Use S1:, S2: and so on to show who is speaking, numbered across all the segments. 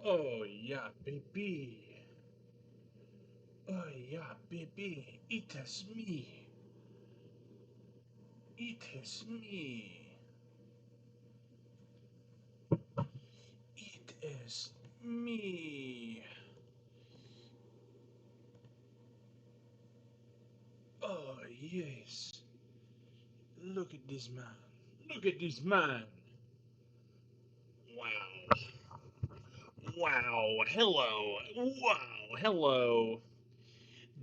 S1: Oh yeah, baby. Oh yeah, baby. It is me. It is me. It is me. Oh yes. Look at this man. Look at this man. Wow. Wow. Hello. Wow. Hello.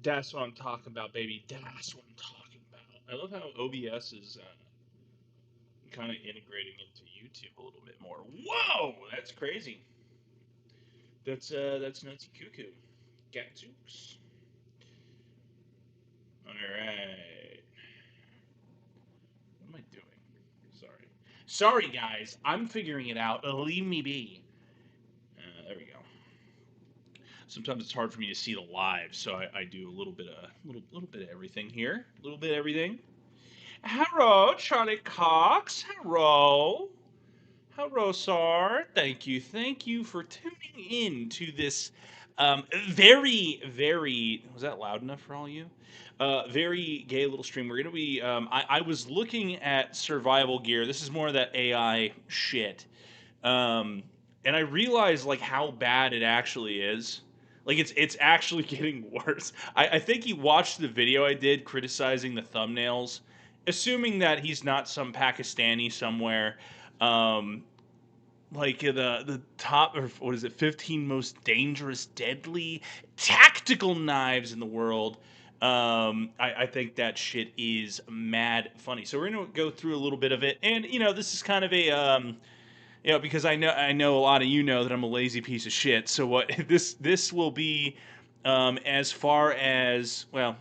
S1: That's what I'm talking about, baby. That's what I'm talking about. I love how OBS is kind of integrating into YouTube a little bit more. Whoa, that's crazy. That's nutsy cuckoo. Gadzooks. All right. What am I doing? Sorry. Sorry, guys. I'm figuring it out. Leave me be. There we go. Sometimes it's hard for me to see the live, so I do a little bit of everything here. A little bit of everything. Hello, Charlie Cox. Hello. Hello, sir. Thank you for tuning in to this very, was that loud enough for all you? Very gay little stream. We're going to be, I was looking at survival gear. This is more of that AI shit. Um, and I realized like how bad it actually is. Like it's actually getting worse. I think he watched the video I did criticizing the thumbnails, assuming that he's not some Pakistani somewhere. Um, like the top or what is it 15 most dangerous deadly tactical knives in the world. I think that shit is mad funny, so we're gonna go through a little bit of it, and this is kind of a because I know a lot of you know that I'm a lazy piece of shit. So what this will be, as far as, well,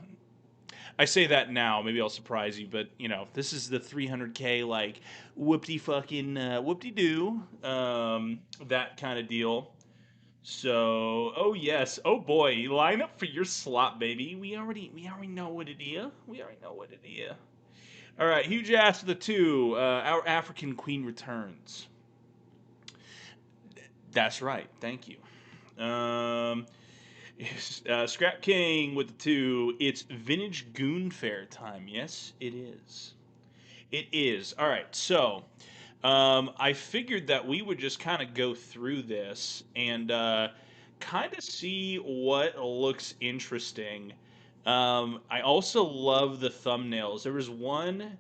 S1: I say that now, maybe I'll surprise you, but this is the 300K, like whoopty fucking whoopty doo, that kind of deal. So, oh yes, oh boy, line up for your slot, baby. We already know what it is. We already know what it is. All right, huge ass for the two. Our African queen returns. That's right. Thank you. Um, Scrap King with the two. It's vintage goon fair time. Yes, it is. It is. All right. So, I figured that we would just kind of go through this and kind of see what looks interesting. I also love the thumbnails. There was one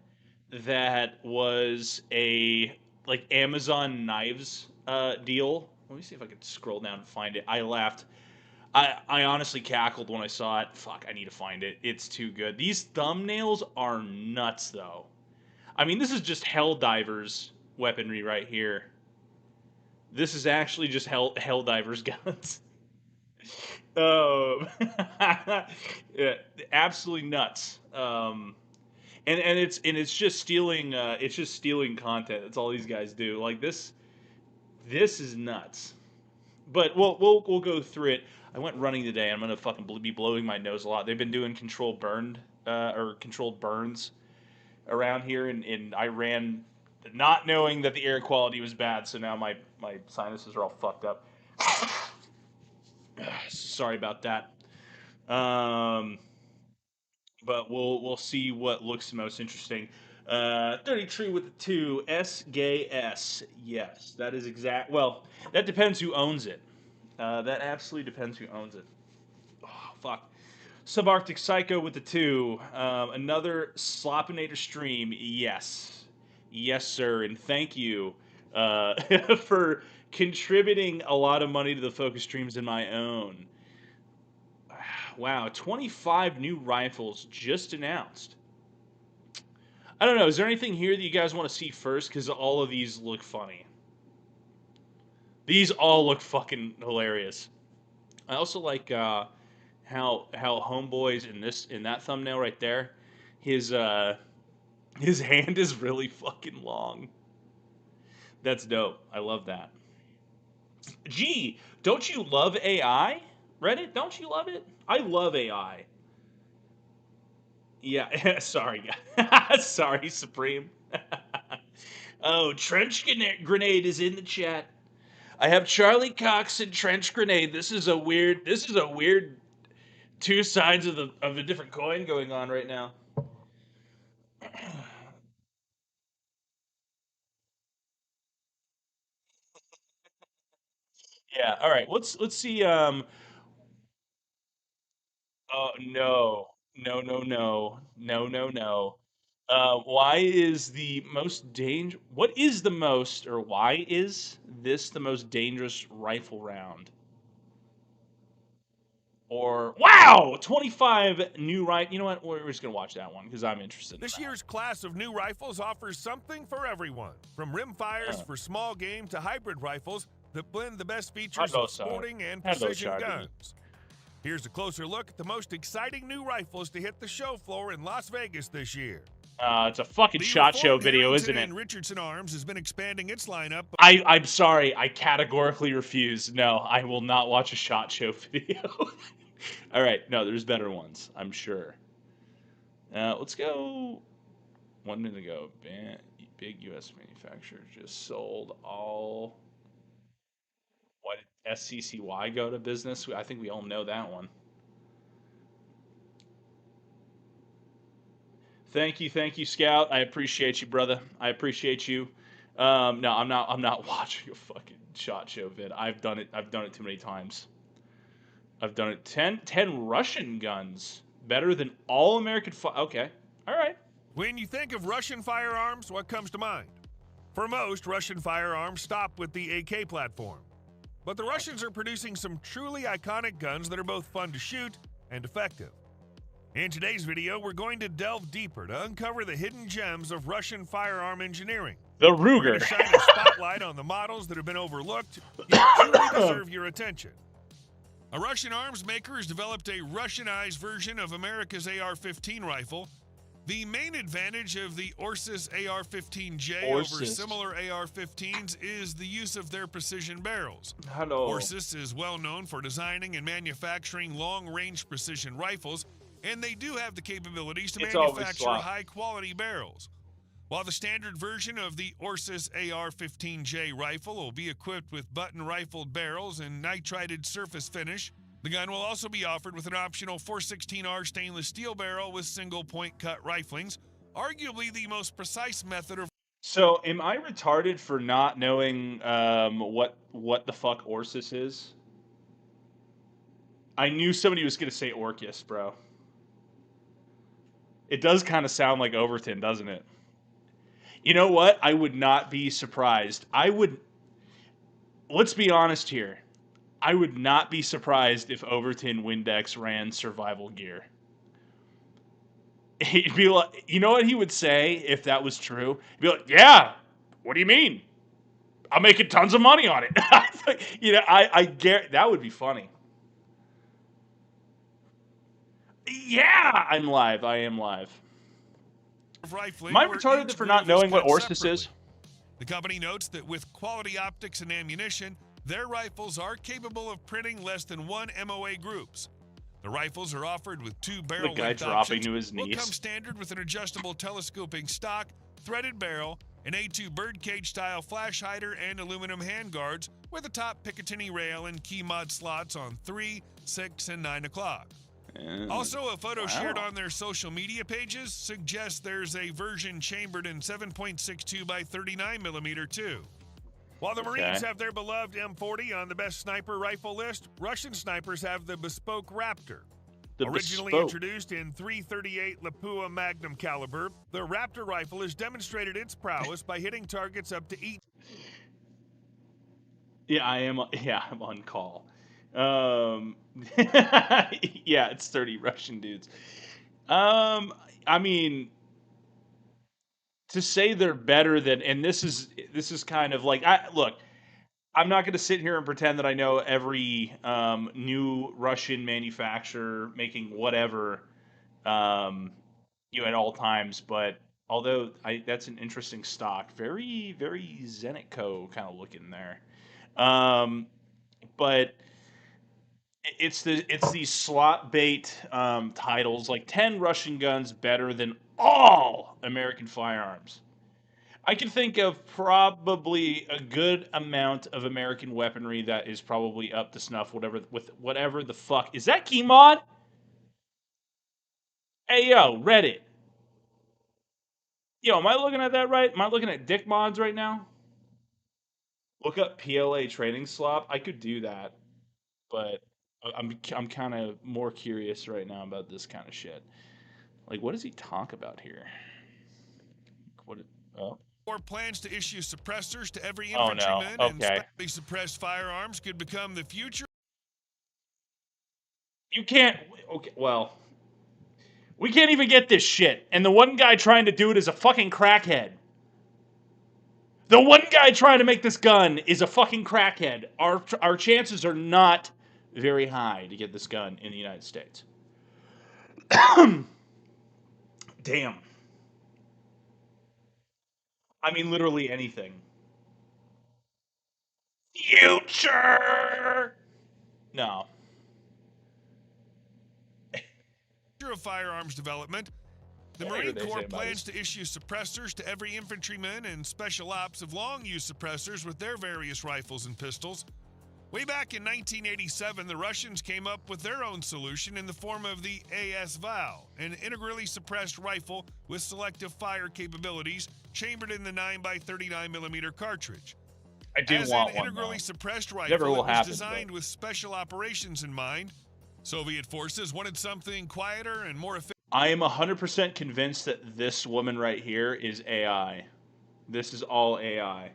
S1: that was a like Amazon knives deal. Let me see if I can scroll down and find it. I laughed. I honestly cackled when I saw it. Fuck, I need to find it. It's too good. These thumbnails are nuts, though. I mean, this is just hell divers weaponry right here. This is actually just hell divers guns. Um, yeah, absolutely nuts. And it's just stealing content. That's all these guys do. Like this is nuts. But we'll go through it. I went running today. I'm gonna fucking be blowing my nose a lot. They've been doing controlled burns around here, and I ran not knowing that the air quality was bad. So now my sinuses are all fucked up. Sorry about that. Um, but we'll see what looks the most interesting. 30 tree with the two S gay S. Yes, that is exact. Well, that depends who owns it. That absolutely depends who owns it. Oh, fuck. Subarctic Psycho with the two. Another Sloppinator stream. Yes. Yes, sir. And thank you for contributing a lot of money to the focus streams in my own. Wow. 25 new rifles just announced. I don't know. Is there anything here that you guys want to see first? Because all of these look funny. These all look fucking hilarious. I also like how homeboys in that thumbnail right there, his uh his hand is really fucking long. That's dope. I love that. Gee, don't you love AI? Reddit, don't you love it? I love AI. Yeah, sorry, sorry, Supreme. Oh, trench grenade is in the chat. I have Charlie Cox and Trench Grenade. This is a weird. Two sides of a different coin going on right now. Yeah. All right. Let's see. Oh no, no, no, no, no, no, no. Why is the most danger? What is the most, or why is this the most dangerous rifle round? Or wow, 25 new right. You know what? We're just gonna watch that one because I'm interested in
S2: This
S1: that.
S2: year's class of new rifles offers something for everyone, from rimfires for small game to hybrid rifles that blend the best features of sporting and precision guns. Here's a closer look at the most exciting new rifles to hit the show floor in Las Vegas this year.
S1: It's a fucking
S2: The
S1: SHOT Show
S2: Reformed
S1: video,
S2: Harrington
S1: isn't it?
S2: and Richardson Arms has been expanding its lineup.
S1: I'm sorry. I categorically refuse. No, I will not watch a SHOT Show video. All right, no, there's better ones, I'm sure. Let's go 1 minute ago. Big U.S. manufacturer just sold all. Why did SCCY go to business? I think we all know that one. Thank you, Scout. I appreciate you, brother. I appreciate you. No, I'm not. I'm not watching a fucking SHOT Show vid. I've done it. I've done it too many times. I've done it. 10 Russian guns better than all American. Okay, all right.
S2: When you think of Russian firearms, what comes to mind? For most, Russian firearms stop with the AK platform. But the Russians are producing some truly iconic guns that are both fun to shoot and effective. In today's video, we're going to delve deeper to uncover the hidden gems of Russian firearm engineering.
S1: The
S2: We're going
S1: Ruger.
S2: to shine a spotlight on the models that have been overlooked, yet truly deserve your attention. A Russian arms maker has developed a Russianized version of America's AR-15 rifle. The main advantage of the Orsis AR-15J over similar AR-15s is the use of their precision barrels.
S1: Hello.
S2: Orsis is well known for designing and manufacturing long-range precision rifles, and they do have the capabilities to manufacture high-quality barrels. While the standard version of the Orsis AR-15J rifle will be equipped with button-rifled barrels and nitrided surface finish, the gun will also be offered with an optional 416R stainless steel barrel with single-point cut riflings, arguably the most precise method of...
S1: So, am I retarded for not knowing what the fuck Orsis is? I knew somebody was gonna say Orcus, bro. It does kind of sound like Overton, doesn't it? You know what? I would not be surprised. I would. Let's be honest here. I would not be surprised if Overton Windex ran survival gear. He'd be like, you know what he would say if that was true? He'd be like, yeah, what do you mean? I'm making tons of money on it. You know, I get that would be funny. Yeah, I'm live. I am live. Am I retarded for not knowing what Orsis is?
S2: The company notes that with quality optics and ammunition, their rifles are capable of printing less than 1 MOA groups. The rifles are offered with 2 barrel length options.
S1: To his knees.
S2: Will come standard with an adjustable telescoping stock, threaded barrel, an A2 birdcage style flash hider, and aluminum handguards with a top Picatinny rail and key mod slots on 3, 6, and 9 o'clock. Also, a photo shared on their social media pages suggests there's a version chambered in 7.62 by 39mm too. While the Marines have their beloved M40 on the best sniper rifle list, Russian snipers have the bespoke Raptor. Originally introduced in .338 Lapua Magnum caliber, the Raptor rifle has demonstrated its prowess by hitting targets up to 8.
S1: Yeah, I'm on call. Yeah, it's 30 Russian dudes. I mean, to say they're better than, and this is kind of like, look, I'm not going to sit here and pretend that I know every new Russian manufacturer making whatever, at all times. But although that's an interesting stock, very very Zenitco kind of looking there. But it's these slot bait titles like 10 Russian guns better than all American firearms. I can think of probably a good amount of American weaponry that is probably up to snuff, whatever with whatever the fuck is that key mod? Hey yo, Reddit. Yo, am I looking at that right? Am I looking at dick mods right now? Look up PLA training slop. I could do that, but I'm kind of more curious right now about this kind of shit. Like, what does he talk about here? What? Oh,
S2: Or plans to issue suppressors to every
S1: oh no.
S2: infantryman and
S1: Okay,
S2: specially suppressed firearms could become the future.
S1: you can't. Okay, well, we can't even get this shit, and the one guy trying to do it is a fucking crackhead. The one guy trying to make this gun is a fucking crackhead. Our chances are not very high to get this gun in the United States. Damn. I mean, literally anything. Future. No.
S2: Of firearms development. The
S1: Yeah, I hear
S2: Marine
S1: what they say
S2: Corps
S1: about
S2: plans
S1: this.
S2: to issue suppressors to every infantryman, and special ops have long used suppressors with their various rifles and pistols. Way back in 1987, the Russians came up with their own solution in the form of the AS-VAL, an integrally suppressed rifle with selective fire capabilities chambered in the 9x39mm cartridge.
S1: I do
S2: As
S1: want
S2: an
S1: one,
S2: integrally
S1: though.
S2: suppressed
S1: Never
S2: rifle,
S1: will
S2: it was
S1: happen,
S2: designed
S1: but
S2: with special operations in mind. Soviet forces wanted something quieter and more efficient.
S1: I am 100% convinced that this woman right here is AI. This is all AI.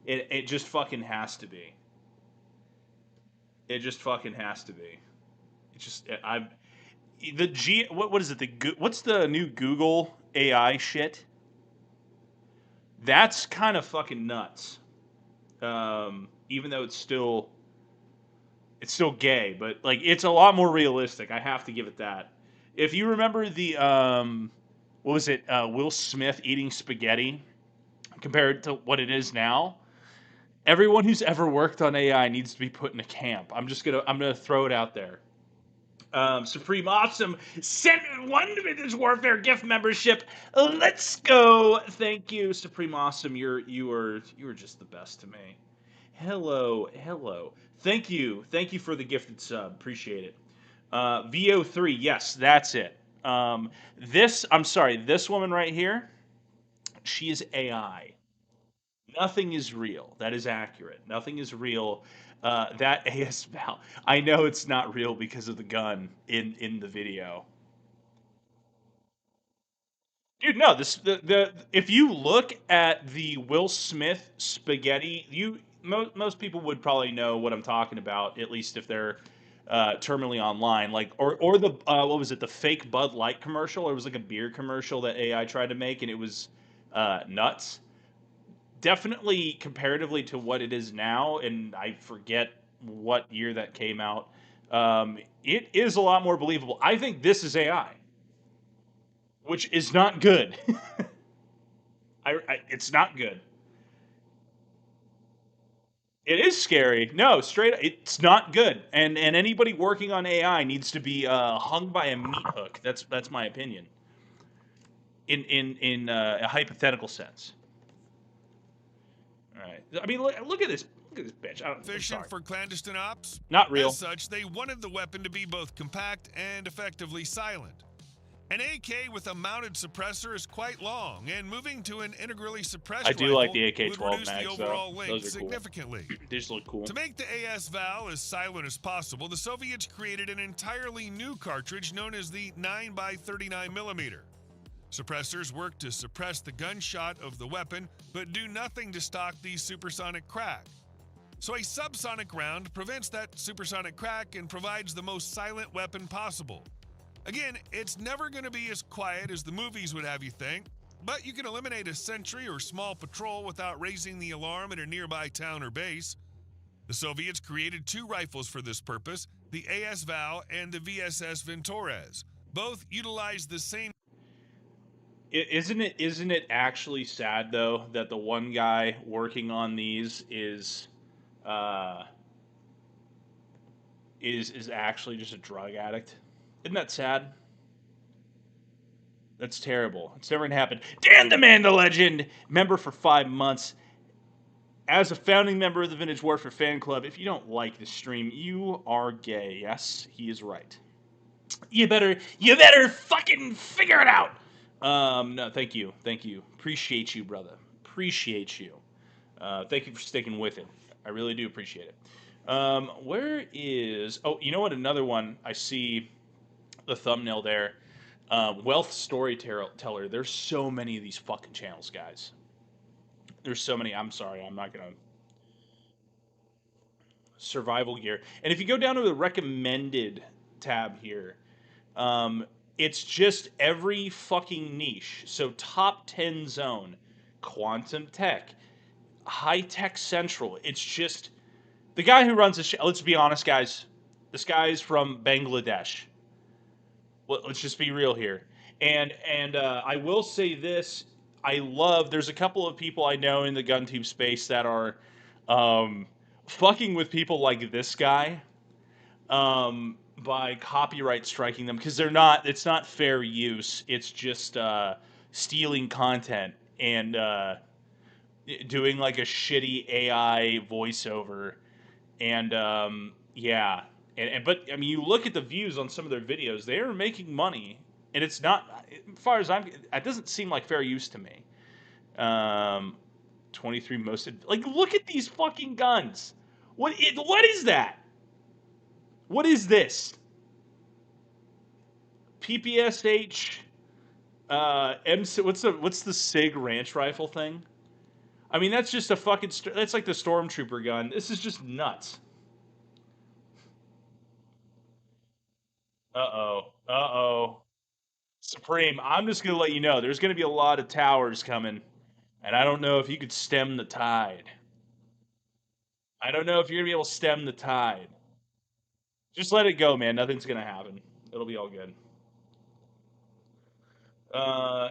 S1: It just fucking has to be. It just fucking has to be. It just I the G what is it what's the new Google AI shit? That's kind of fucking nuts. Even though it's still gay, but like it's a lot more realistic. I have to give it that. If you remember the what was it? Will Smith eating spaghetti compared to what it is now. Everyone who's ever worked on AI needs to be put in a camp. I'm gonna throw it out there. Supreme Awesome sent one Vintage Warfare gift membership. Let's go. Thank you, Supreme Awesome. You are just the best to me. Hello, hello. Thank you for the gifted sub. Appreciate it. VO3, yes, that's it. I'm sorry, this woman right here, she is AI. Nothing is real. That is accurate. Nothing is real. That AS Val. I know it's not real because of the gun in the video. Dude, no. The if you look at the Will Smith spaghetti, most people would probably know what I'm talking about. At least if they're terminally online, like or the what was it? The fake Bud Light commercial. It was like a beer commercial that AI tried to make, and it was nuts. Definitely comparatively to what it is now, and I forget what year that came out. It is a lot more believable. I think this is AI, which is not good. It's not good. It is scary. No, straight. It's not good. And anybody working on AI needs to be hung by a meat hook. That's my opinion. In a hypothetical sense. All right. I mean, look at this. Look at this bitch. I'm
S2: Efficient
S1: sorry.
S2: for clandestine ops.
S1: Not
S2: As
S1: real.
S2: such, they wanted the weapon to be both compact and effectively silent. An AK with a mounted suppressor is quite long, and moving to an integrally suppressed
S1: I do
S2: rifle
S1: like the
S2: would
S1: AK-12
S2: reduce the
S1: mags, though.
S2: overall length
S1: Those are cool.
S2: significantly.
S1: They just look cool.
S2: To make the AS-VAL as silent as possible, the Soviets created an entirely new cartridge known as the 9x39mm. Suppressors work to suppress the gunshot of the weapon, but do nothing to stop the supersonic crack. So a subsonic round prevents that supersonic crack and provides the most silent weapon possible. Again, it's never going to be as quiet as the movies would have you think, but you can eliminate a sentry or small patrol without raising the alarm at a nearby town or base. The Soviets created two rifles for this purpose, the AS-VAL and the VSS Ventores. Both utilized the same.
S1: Isn't it actually sad though that the one guy working on these uh is actually just a drug addict? Isn't that sad? That's terrible. It's never gonna happen. Dan the Man, the Legend, member for 5 months. As a founding member of the Vintage Warfare fan club, if you don't like the stream, you are gay. Yes, he is right. You better fucking figure it out. No, thank you. Appreciate you, brother. Appreciate you. Thank you for sticking with it. I really do appreciate it. Where is? Oh, you know what? Another one. I see the thumbnail there. Wealth Storyteller. There's so many of these fucking channels, guys. There's so many. I'm sorry. I'm not gonna. Survival gear. And if you go down to the recommended tab here, um, it's just every fucking niche. So top 10 zone, quantum tech, high tech central. It's just the guy who runs the let's be honest, guys. This guy's from Bangladesh. Let's just be real here. And I will say this: I love. There's a couple of people I know in the GunTube space that are um, fucking with people like this guy by copyright striking them because they're not. It's not fair use. It's just stealing content and doing like a shitty AI voiceover. And yeah, and but I mean, you look at the views on some of their videos; they are making money, and it's not, as far as I'm. It doesn't seem like fair use to me. 23 most like, look at these fucking guns. What is that? What is this? PPSH M. What's the SIG ranch rifle thing? I mean, that's just a fucking. That's like the stormtrooper gun. This is just nuts. Uh-oh. Uh-oh. Supreme, I'm just going to let you know there's going to be a lot of towers coming, and I don't know if you could stem the tide. I don't know if you're going to be able to stem the tide. Just let it go, man. Nothing's going to happen. It'll be all good. Yeah,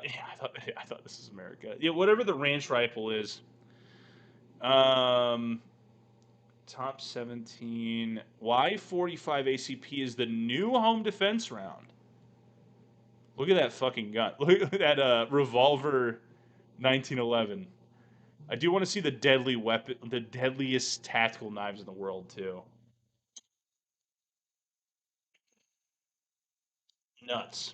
S1: I thought this is America. Yeah, whatever the ranch rifle is. Um, top 17. Y45 ACP is the new home defense round. Look at that fucking gun. Look at that revolver 1911. I do want to see the deadly weapon, the deadliest tactical knives in the world too. Nuts.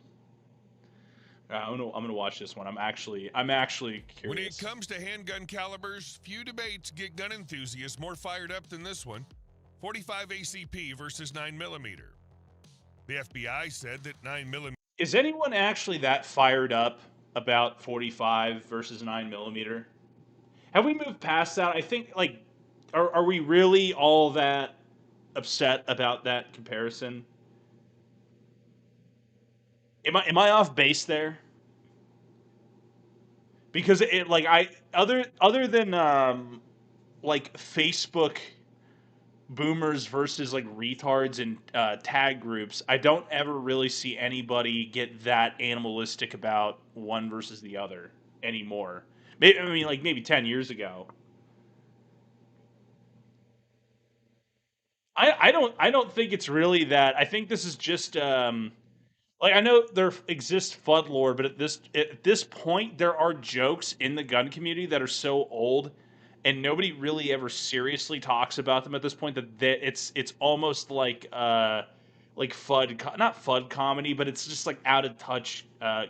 S1: I'm gonna watch this one. I'm actually curious.
S2: When it comes to handgun calibers, few debates get gun enthusiasts more fired up than this one. 45 ACP versus 9mm. The FBI said that 9mm.
S1: Is anyone actually that fired up about 45 versus 9mm? Have we moved past that? I think, like, are we really all that upset about that comparison? Am I off base there? Because it, like, I other than like Facebook boomers versus like retards and tag groups, I don't ever really see anybody get that animalistic about one versus the other anymore. Maybe, I mean, like maybe 10 years ago. I don't think it's really that. I think this is just like, I know there exists FUD lore, but at this point, there are jokes in the gun community that are so old, and nobody really ever seriously talks about them at this point, that it's almost like FUD, not FUD comedy, but it's just like out of touch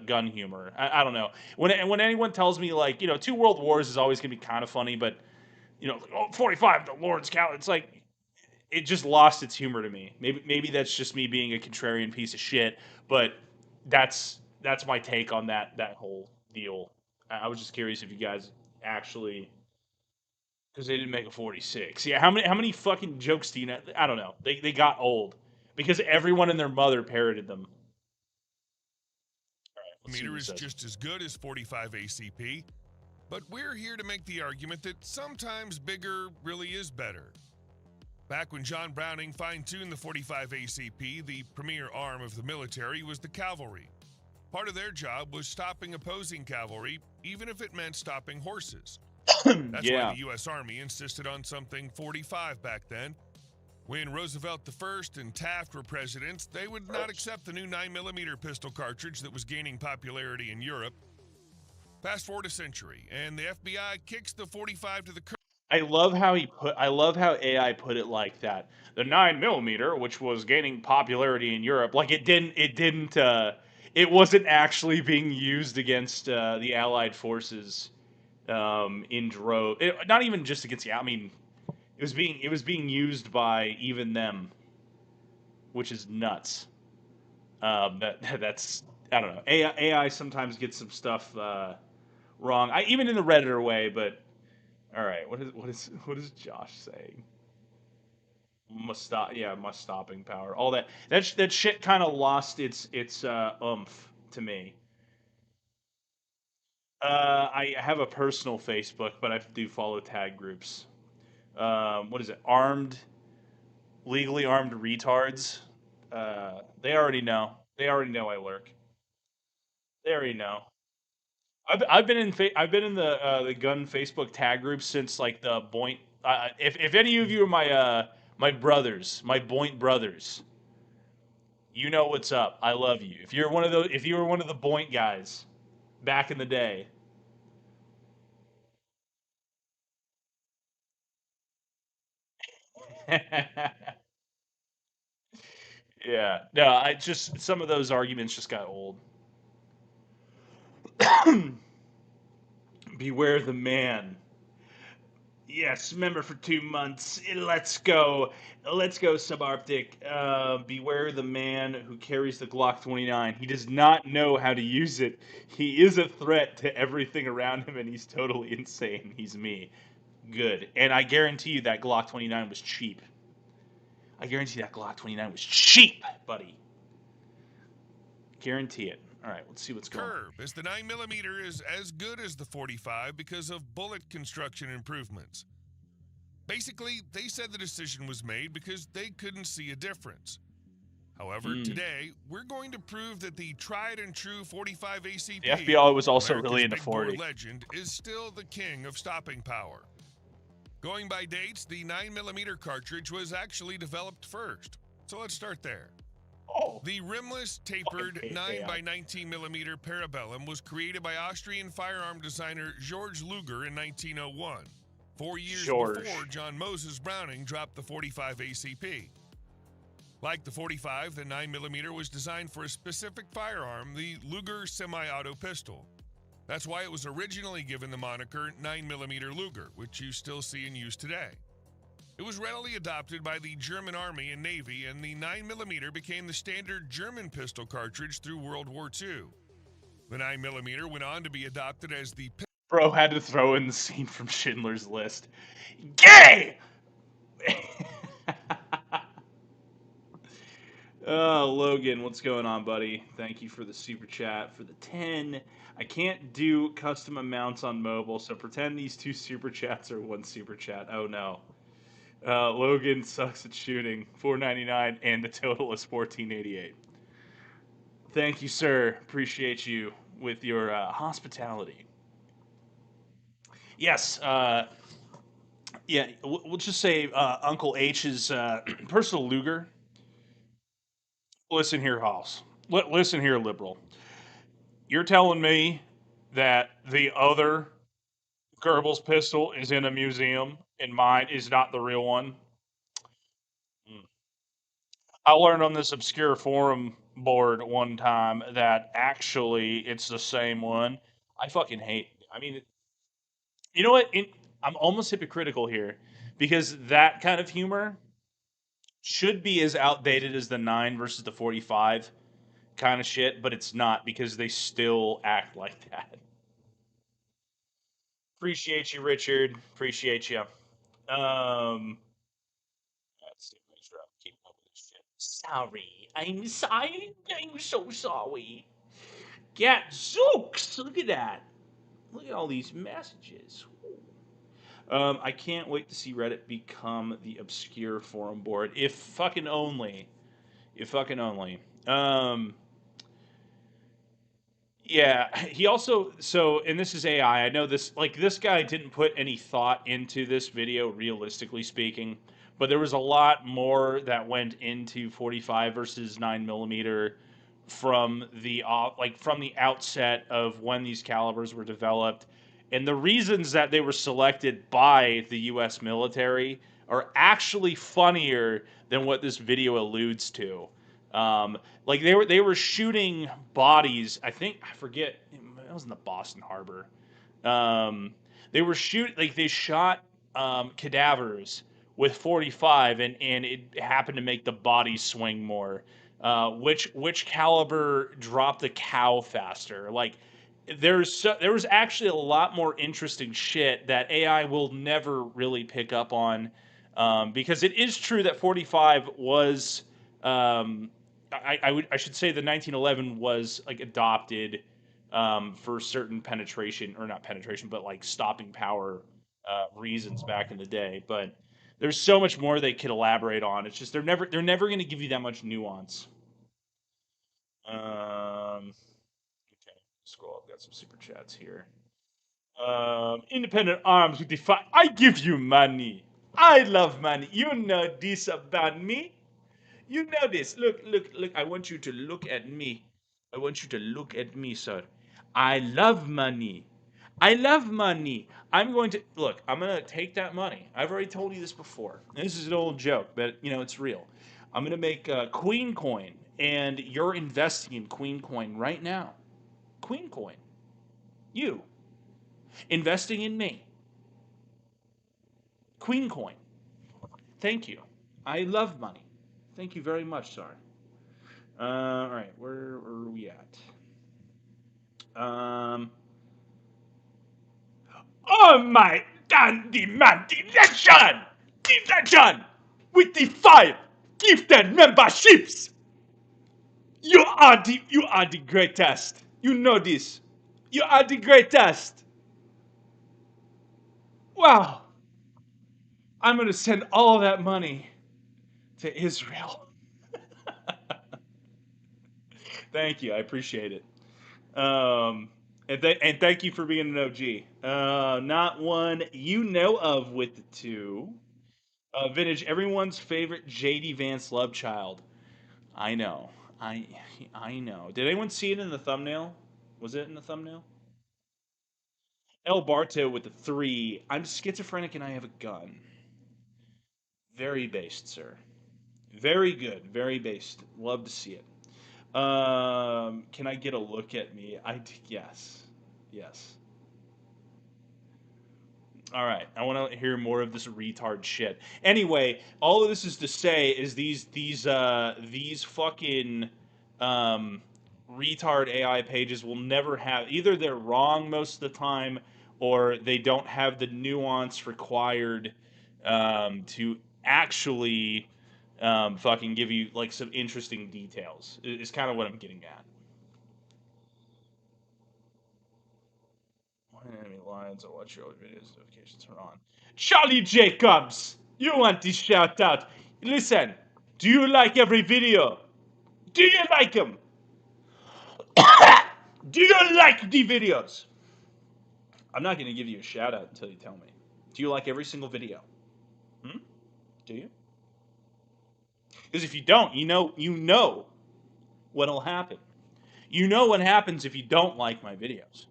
S1: gun humor. I don't know. When anyone tells me, like, two world wars is always gonna be kind of funny, but like, oh, 45, the Lord's Cal. It's like it just lost its humor to me. Maybe that's just me being a contrarian piece of shit, but that's my take on that whole deal. I was just curious if you guys actually, because they didn't make a 46. Yeah, how many fucking jokes do you know? I don't know. They got old because everyone and their mother parroted them. All right, let's see what
S2: Meter
S1: it
S2: is
S1: says.
S2: just as good as 45 ACP, but we're here to make the argument that sometimes bigger really is better. Back when John Browning fine-tuned the 45 ACP, the premier arm of the military was the cavalry. Part of their job was stopping opposing cavalry, even if it meant stopping horses. That's
S1: Yeah.
S2: why the U.S. Army insisted on something 45 back then. When Roosevelt I and Taft were presidents, they would not accept the new 9mm pistol cartridge that was gaining popularity in Europe. Fast forward a century, and the FBI kicks the 45 to the curb.
S1: I love how AI put it like that. The 9mm, which was gaining popularity in Europe, like it wasn't actually being used against the Allied forces in drove. Not even just against I mean, it was being used by even them, which is nuts. That's I don't know. AI sometimes gets some stuff wrong. Even in the Redditor way, but all right. What is Josh saying? Must stop. Yeah, must stopping power. All that shit kind of lost its oomph to me. I have a personal Facebook, but I do follow tag groups. What is it? Legally armed retards. They already know. They already know I lurk. They already know. I've been in the gun Facebook tag group since like the Boint. If any of you are my brothers, my Boint brothers, you know what's up. I love you. If you were one of the Boint guys back in the day, yeah. No, I just some of those arguments just got old. Beware the man. Yes, member for 2 months. Let's go subarctic. Beware the man who carries the Glock 29. He does not know how to use it. He is a threat to everything around him, and he's totally insane. He's me. Good, and I guarantee you that Glock 29 was cheap. I guarantee that Glock 29 was cheap, buddy. Guarantee it. All right, let's see what's going on.
S2: Curb, as the 9mm is as good as the 45 because of bullet construction improvements. Basically, they said the decision was made because they couldn't see a difference. However, today, we're going to prove that the tried and true 45 ACP,
S1: The FBI was also
S2: America's
S1: really into
S2: big bore
S1: 40.
S2: legend, is still the king of stopping power. Going by dates, the 9mm cartridge was actually developed first. So let's start there.
S1: Oh,
S2: The rimless, tapered 9x19mm Parabellum was created by Austrian firearm designer George Luger in 1901, 4 years before John Moses Browning dropped the 45 ACP. Like the 45, the 9mm was designed for a specific firearm, the Luger semi-auto pistol. That's why it was originally given the moniker 9mm Luger, which you still see in use today. It was readily adopted by the German Army and Navy, and the 9mm became the standard German pistol cartridge through World War II. The 9mm went on to be adopted as the...
S1: Bro had to throw in the scene from Schindler's List. Gay! Oh, Logan, what's going on, buddy? Thank you for the super chat for the 10. I can't do custom amounts on mobile, so pretend these two super chats are one super chat. Oh no. Logan sucks at shooting. $4.99 and the total is $14.88. Thank you, sir. Appreciate you with your hospitality. Yes. Yeah. We'll just say Uncle H's personal Luger. Listen here, Hoss. Listen here, liberal. You're telling me that the other Goebbels pistol is in a museum and mine is not the real one? Mm. I learned on this obscure forum board one time that actually it's the same one. I fucking hate. I mean, you know what? I'm almost hypocritical here because that kind of humor should be as outdated as the 9 versus the 45 kind of shit, but it's not because they still act like that. Appreciate you, Richard. Appreciate you. Let's see, make sure I'm keeping up with this shit. Sorry. I'm so sorry. Get Zooks! Look at that. Look at all these messages. I can't wait to see Reddit become the obscure forum board. If fucking only. If fucking only. Yeah, he also and this is AI. I know this guy didn't put any thought into this video realistically speaking, but there was a lot more that went into 45 versus 9mm from the from the outset of when these calibers were developed, and the reasons that they were selected by the U.S. military are actually funnier than what this video alludes to. Like they were shooting bodies. I forget. It was in the Boston Harbor. Um, they were they shot cadavers with 45, and it happened to make the body swing more. Which caliber dropped the cow faster? Like there was actually a lot more interesting shit that AI will never really pick up on, because it is true that 45 was I should say the 1911 was like adopted for certain penetration, or not penetration, but like stopping power reasons back in the day. But there's so much more they could elaborate on. It's just they're never going to give you that much nuance. Okay, scroll up. Got some super chats here. Independent Arms with the I give you money. I love money. You know this about me. You know this. Look, look, look. I want you to look at me. I want you to look at me, sir. I love money. I love money. I'm going to take that money. I've already told you this before. This is an old joke, but it's real. I'm going to make Queen Coin, and you're investing in Queen Coin right now. Queen Coin. You investing in me. Queen Coin. Thank you. I love money. Thank you very much, sir. All right, where are we at? Um, oh my dandy man, election with the 5 gifted memberships. You are the greatest. You know this. You are the greatest. Wow. I'm gonna send all of that money to Israel. Thank you. I appreciate it. And thank you for being an OG. Not one you know of with the 2. Vintage, everyone's favorite JD Vance love child. I know. I I know. Did anyone see it in the thumbnail? Was it in the thumbnail? El Barto with the 3. I'm schizophrenic and I have a gun. Very based, sir. Very good. Very based. Love to see it. Can I get a look at me? Yes. Yes. All right. I want to hear more of this retard shit. Anyway, all of this is to say is these fucking um, retard AI pages will never have, either they're wrong most of the time, or they don't have the nuance required to actually fucking give you like some interesting details. Is kind of what I'm getting at. Enemy lines, I'll watch your old videos, notifications are on. Charlie Jacobs! You want this shout out. Listen, do you like every video? Do you like them? Do you like the videos? I'm not going to give you a shout out until you tell me. Do you like every single video? Hmm? Do you? Because if you don't, you know what'll happen. You know what happens if you don't like my videos.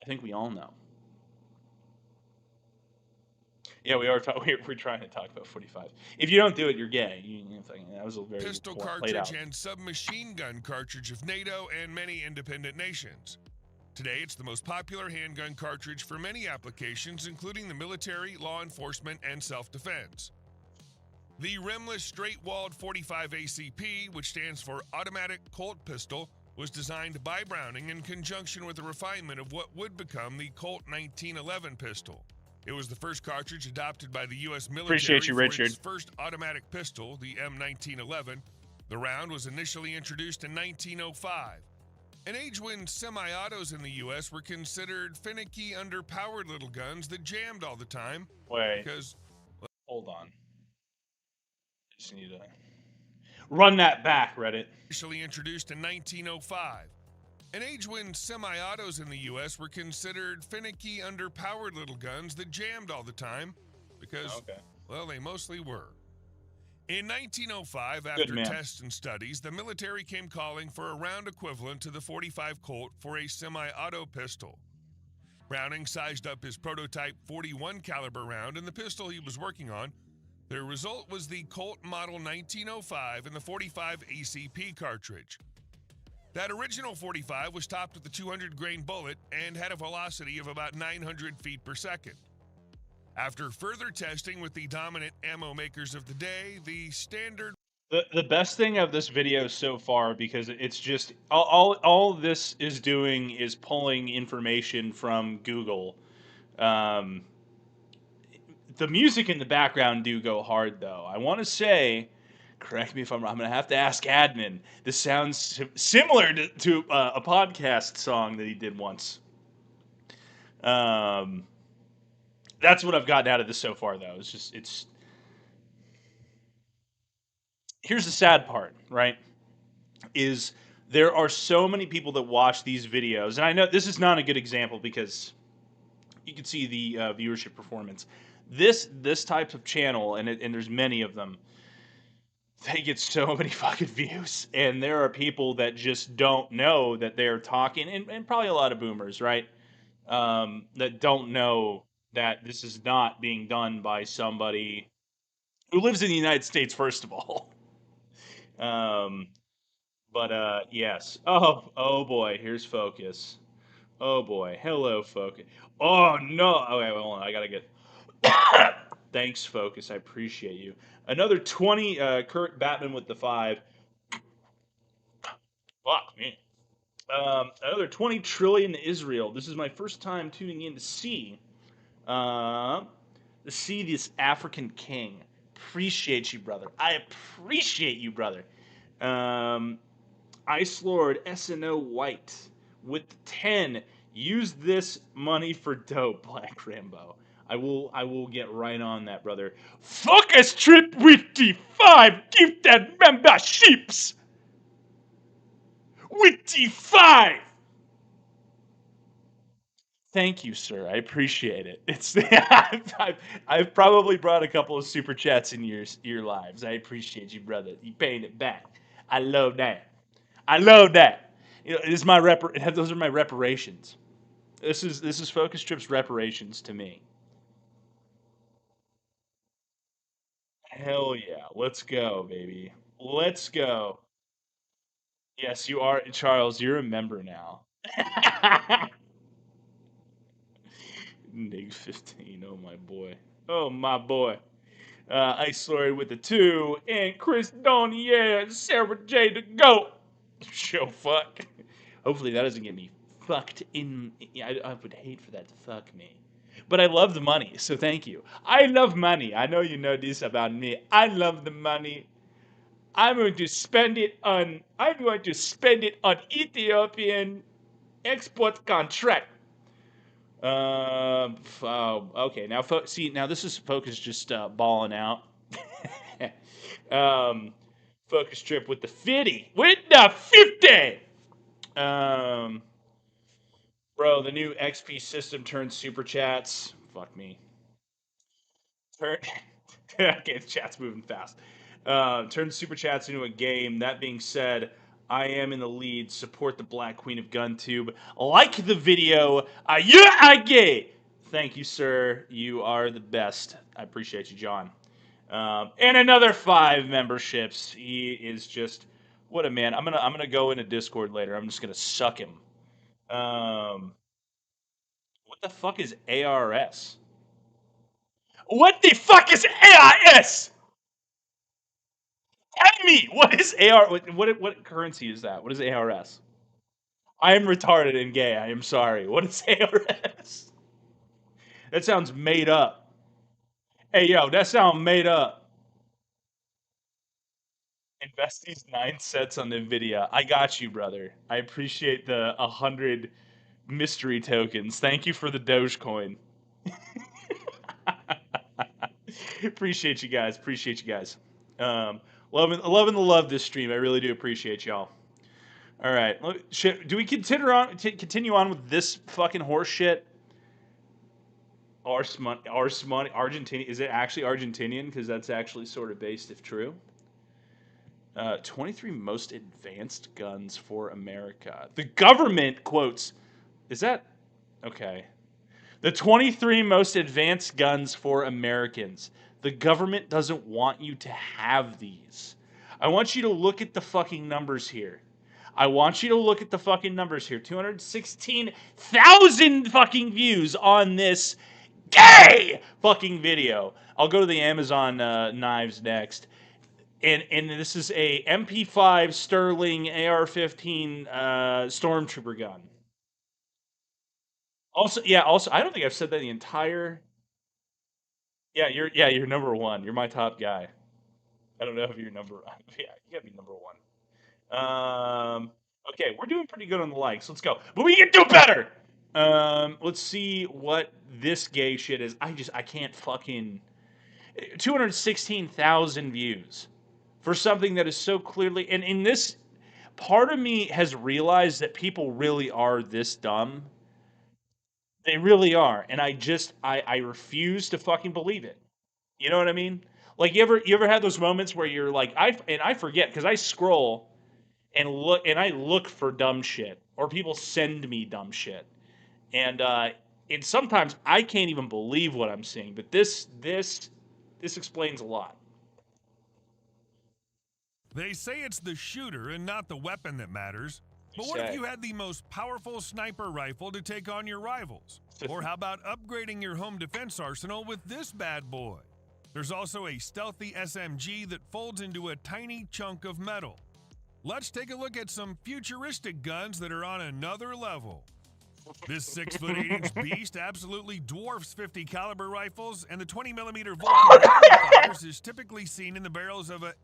S1: I think we all know. Yeah, we are. We're trying to talk about 45. If you don't do it, you're gay. That was a very
S2: Pistol
S1: played
S2: cartridge
S1: out.
S2: and submachine gun cartridge of NATO and many independent nations. Today, it's the most popular handgun cartridge for many applications, including the military, law enforcement, and self-defense. The rimless, straight-walled 45 ACP, which stands for Automatic Colt Pistol, was designed by Browning in conjunction with the refinement of what would become the Colt 1911 pistol. It was the first cartridge adopted by the U.S. military.
S1: Appreciate you, Richard.
S2: For its first automatic pistol, the M1911. The round was initially introduced in 1905. An age when semi-autos in the U.S. were considered finicky, underpowered little guns that jammed all the time.
S1: Wait.
S2: Because,
S1: hold on. I just need to run that back, Reddit.
S2: Initially introduced in 1905. An age when semi-autos in the U.S. were considered finicky, underpowered little guns that jammed all the time. Because Well, they mostly were. In 1905,
S1: Good
S2: after
S1: man.
S2: tests and studies, the military came calling for a round equivalent to the 45 Colt for a semi-auto pistol. Browning sized up his prototype 41 caliber round and the pistol he was working on. The result was the Colt Model 1905 and the 45 ACP cartridge. That original 45 was topped with a 200 grain bullet and had a velocity of about 900 feet per second. After further testing with the dominant ammo makers of the day, the standard.
S1: The best thing of this video so far, because it's just all this is doing is pulling information from Google. Um, the music in the background do go hard though. I want to say, correct me if I'm wrong. I'm gonna have to ask admin. This sounds similar to a podcast song that he did once. Um, that's what I've gotten out of this so far, though. It's. Here's the sad part, right? Is there are so many people that watch these videos, and I know this is not a good example because you can see the viewership performance. This type of channel, and there's many of them, they get so many fucking views, and there are people that just don't know that they're talking, and probably a lot of boomers, right? That don't know that this is not being done by somebody who lives in the United States, first of all. Um, but yes. Oh boy, here's Focus. Oh boy, hello Focus. Oh no. Okay, hold on. I gotta get. Thanks, Focus. I appreciate you. Another 20. Kurt Batman with the 5. Fuck me. Another 20 trillion to Israel. This is my first time tuning in uh, to see this African king. Appreciate you, brother. I appreciate you, brother. Um, Ice Lord SNO White with 10. Use this money for dope, Black Rambo. I will get right on that, brother. Focus trip with D5. Give that memberships with D5. Thank you, sir. I appreciate it. It's I've probably brought a couple of super chats in your lives. I appreciate you, brother. You paying it back. I love that. I love that. You know, it is my those are my reparations. This is Focus Trip's reparations to me. Hell yeah. Let's go, baby. Let's go. Yes, you are Charles, you're a member now. Nig 15, oh my boy. Oh my boy. Ice Story with the 2, and Chris Donier, Sarah J to go. Show fuck. Hopefully that doesn't get me fucked in. I would hate for that to fuck me. But I love the money, so thank you. I love money. I know you know this about me. I love the money. I'm going to spend it on Ethiopian export contract. Okay, now see, now this is Focus just balling out. um, Focus Trip with the 50. With the 50! Um, bro, the new XP system turns super chats. Fuck me. Turn. Okay, the chat's moving fast. Turn super chats into a game. That being said, I am in the lead. Support the Black Queen of GunTube. Like the video. Yeah, gay. Thank you, sir. You are the best. I appreciate you, John. And another 5 memberships. He is just what a man. I'm gonna go into Discord later. I'm just gonna suck him. Um, what the fuck is ARS? What the fuck is ARS? Tell me what is AR? What currency is that? What is ARS? I am retarded and gay. I am sorry. What is ARS? That sounds made up. Hey yo, that sounds made up. Invest these 9 cents on Nvidia. I got you, brother. I appreciate the 100 mystery tokens. Thank you for the Dogecoin. Appreciate you guys. Appreciate you guys. Loving the love this stream. I really do appreciate y'all. All right. Do we continue on with this fucking horse shit? Ars Money, Argentinian. Is it actually Argentinian? Because that's actually sort of based, if true. 23 most advanced guns for America. The government quotes. Is that okay? The 23 most advanced guns for Americans. The government doesn't want you to have these. I want you to look at the fucking numbers here. I want you to look at the fucking numbers here. 216,000 fucking views on this gay fucking video. I'll go to the Amazon knives next. And this is a MP5 Sterling AR-15 Stormtrooper gun. Also, yeah. Also, I don't think I've said that the entire. Yeah, you're number one. You're my top guy. I don't know if you're number. Yeah, you gotta be number one. Okay, we're doing pretty good on the likes. Let's go, but we can do better. Let's see what this gay shit is. I can't fucking 216,000 views for something that is so clearly, and in this part of me has realized that people really are this dumb. They really are, and I refuse to fucking believe it. You know what I mean? Like you ever had those moments where you're like I forget because I scroll and I look for dumb shit or people send me dumb shit and and sometimes I can't even believe what I'm seeing. But this explains a lot.
S2: They say it's the shooter and not the weapon that matters.
S1: You
S2: But what if
S1: say
S2: you had the most powerful sniper rifle to take on your rivals? Or how about upgrading your home defense arsenal with this bad boy? There's also a stealthy SMG that folds into a tiny chunk of metal. Let's take a look at some futuristic guns that are on another level. This 6'8" beast absolutely dwarfs 50 caliber rifles, and the 20mm Vulcan fires is typically seen in the barrels of a.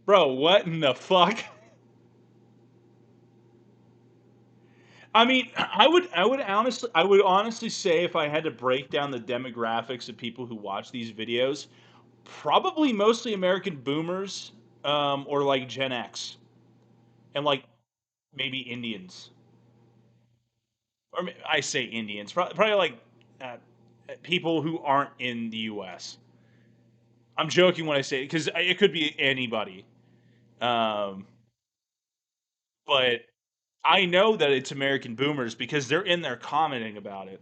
S1: Bro, what in the fuck? I mean, I would honestly say if I had to break down the demographics of people who watch these videos, probably mostly American boomers, or like Gen X, and like maybe Indians, or I say Indians, probably like uh, people who aren't in the U.S. I'm joking when I say it because it could be anybody, um, but I know that it's American boomers because they're in there commenting about it.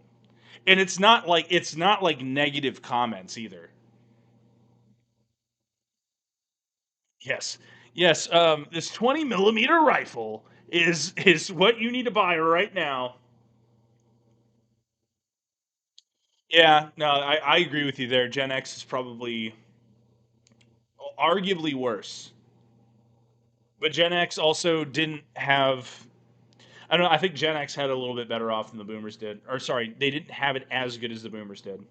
S1: And it's not like negative comments either. Yes, yes. This 20 millimeter rifle is what you need to buy right now. Yeah, no, I agree with you there. Gen X is probably arguably worse, but Gen X also didn't have. I don't know. I think Gen X had a little bit better off than the Boomers did. Or sorry, they didn't have it as good as the Boomers did.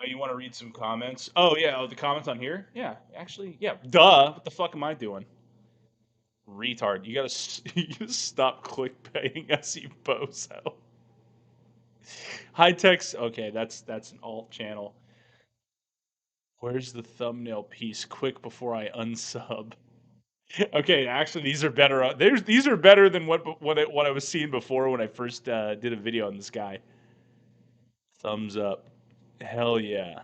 S1: Oh, you want to read some comments? Oh yeah, the comments on here. Yeah, actually, yeah. Duh. What the fuck am I doing? Retard. You gotta stop clickbaiting as you bozo. High text. Okay, that's an alt channel. Where's the thumbnail piece? Quick before I unsub. Okay, actually, these are better. These are better than what I was seeing before when I first did a video on this guy. Thumbs up. Hell yeah.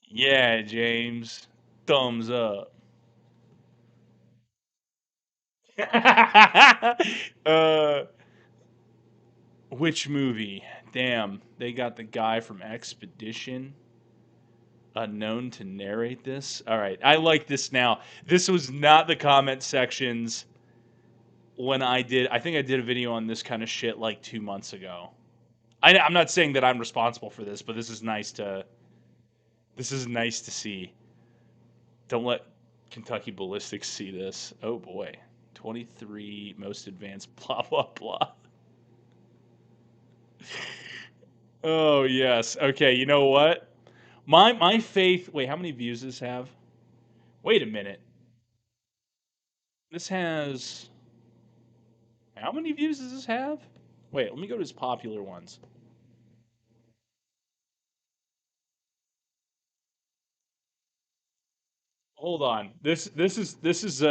S1: Yeah, James. Thumbs up. uh, which movie? Damn, they got the guy from Expedition Unknown to narrate this. All right, I like this now. This was not the comment sections when I did. I think I did a video on this kind of shit like 2 months ago. I'm not saying that I'm responsible for this, but this is nice to see. Don't let Kentucky Ballistics see this. Oh boy, 23 most advanced. Blah blah blah. Oh yes. Okay. You know what? My faith. Wait, how many views does this have? Wait a minute. This has how many views does this have? Wait, let me go to his popular ones. Hold on. This is.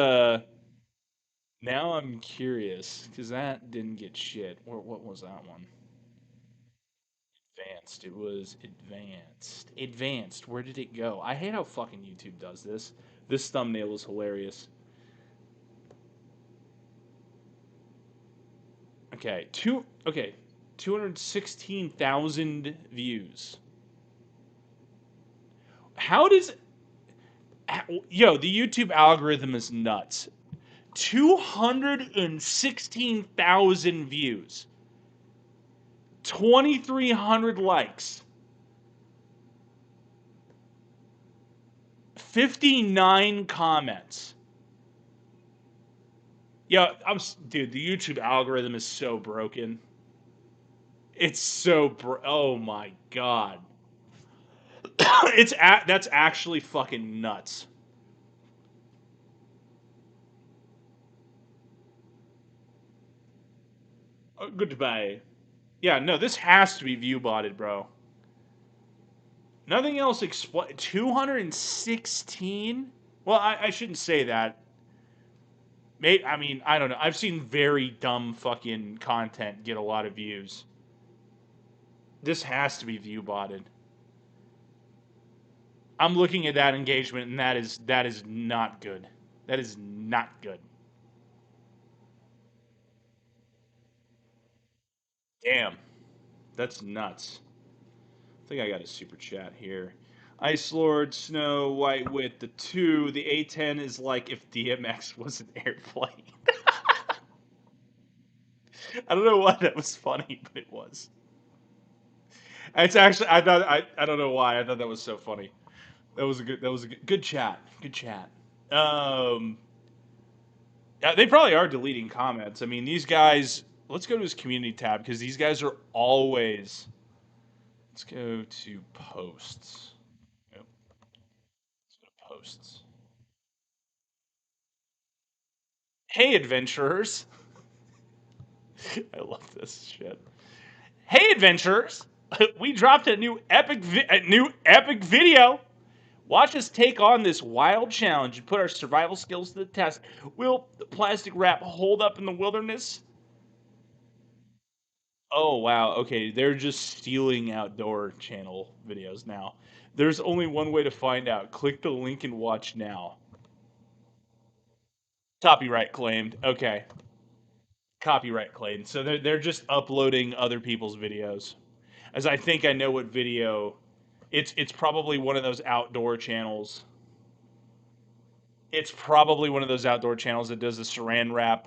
S1: Now I'm curious because that didn't get shit. Or what was that one? advanced. It was advanced. Advanced. Where did it go? I hate how fucking YouTube does this. This thumbnail is hilarious. Okay, 216,000 views. How does yo, the YouTube algorithm is nuts. 216,000 views. 2,300 likes. 59 comments. Yeah, dude, the YouTube algorithm is so broken. It's so oh my god. That's actually fucking nuts. Goodbye. Yeah, no, this has to be view botted, bro. Nothing else explain 216? Well, I shouldn't say that. I mean, I don't know. I've seen very dumb fucking content get a lot of views. This has to be view botted. I'm looking at that engagement, and that is not good. That is not good. Damn, that's nuts. I think I got a super chat here. Ice Lord, Snow White with the 2. The A10 is like if DMX was an airplane. I don't know why that was funny, but it was. It's actually I don't know why I thought that was so funny. That was a good chat. Good chat. Um, yeah, they probably are deleting comments. I mean, these guys. Let's go to his community tab because these guys are always. Let's go to posts. Yep, let's go to posts. Hey, adventurers! I love this shit. Hey, adventurers! We dropped a new epic video. Watch us take on this wild challenge and put our survival skills to the test. Will the plastic wrap hold up in the wilderness? Oh wow, okay, they're just stealing outdoor channel videos now. There's only one way to find out. Click the link and watch now. Copyright claimed. Okay. Copyright claimed. So they're just uploading other people's videos. As I think I know what video. It's probably one of those outdoor channels. It's probably one of those outdoor channels that does the saran wrap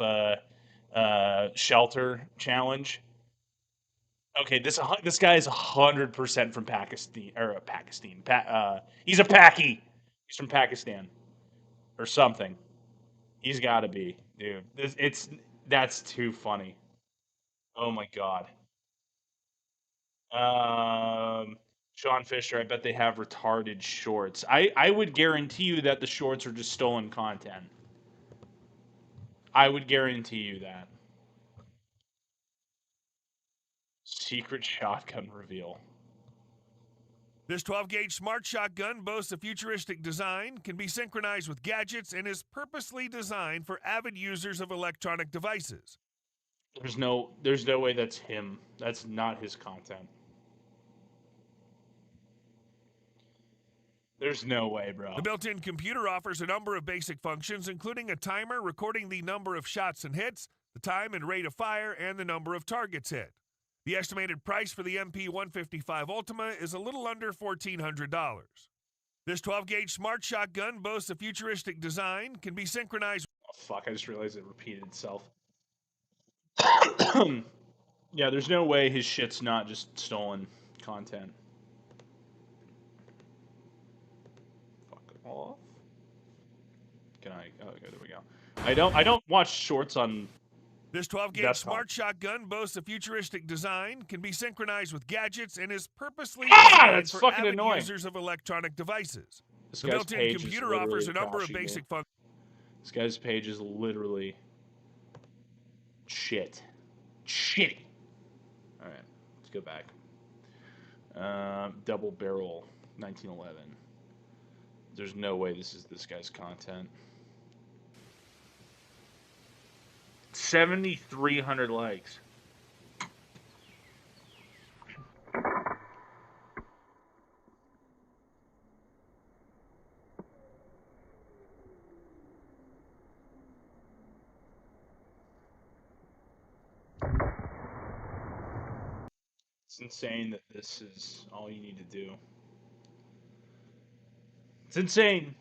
S1: shelter challenge. Okay, this guy is 100% from Pakistan or Pakistan. He's a Paki. He's from Pakistan or something. He's got to be, dude. That's too funny. Oh my god. Um, Sean Fisher. I bet they have retarded shorts. I would guarantee you that the shorts are just stolen content. I would guarantee you that. Secret shotgun reveal.
S2: This 12-gauge smart shotgun boasts a futuristic design, can be synchronized with gadgets, and is purposely designed for avid users of electronic devices.
S1: There's no way that's him. That's not his content. There's no way, bro.
S2: The built-in computer offers a number of basic functions, including a timer recording the number of shots and hits, the time and rate of fire, and the number of targets hit. The estimated price for the MP155 Ultima is a little under $1,400. This 12-gauge smart shotgun boasts a futuristic design, can be synchronized.
S1: Oh, fuck, I just realized it repeated itself. Yeah, there's no way his shit's not just stolen content. Fuck off. Can I? Oh, okay, there we go. I don't watch shorts on.
S2: This 12-gauge
S1: Desktop.
S2: smart shotgun boasts a futuristic design, can be synchronized with gadgets, and is purposely
S1: That's
S2: designed for
S1: fucking
S2: avid
S1: annoying.
S2: users of electronic devices.
S1: This
S2: The
S1: guy's
S2: built-in
S1: page is
S2: computer
S1: literally
S2: offers a number of
S1: trashing me.
S2: basic functions.
S1: This guy's page is literally shit. Shitty. All right, let's go back. Double barrel, 1911. There's no way this is this guy's content. 7,300 likes. It's insane that this is all you need to do. It's insane.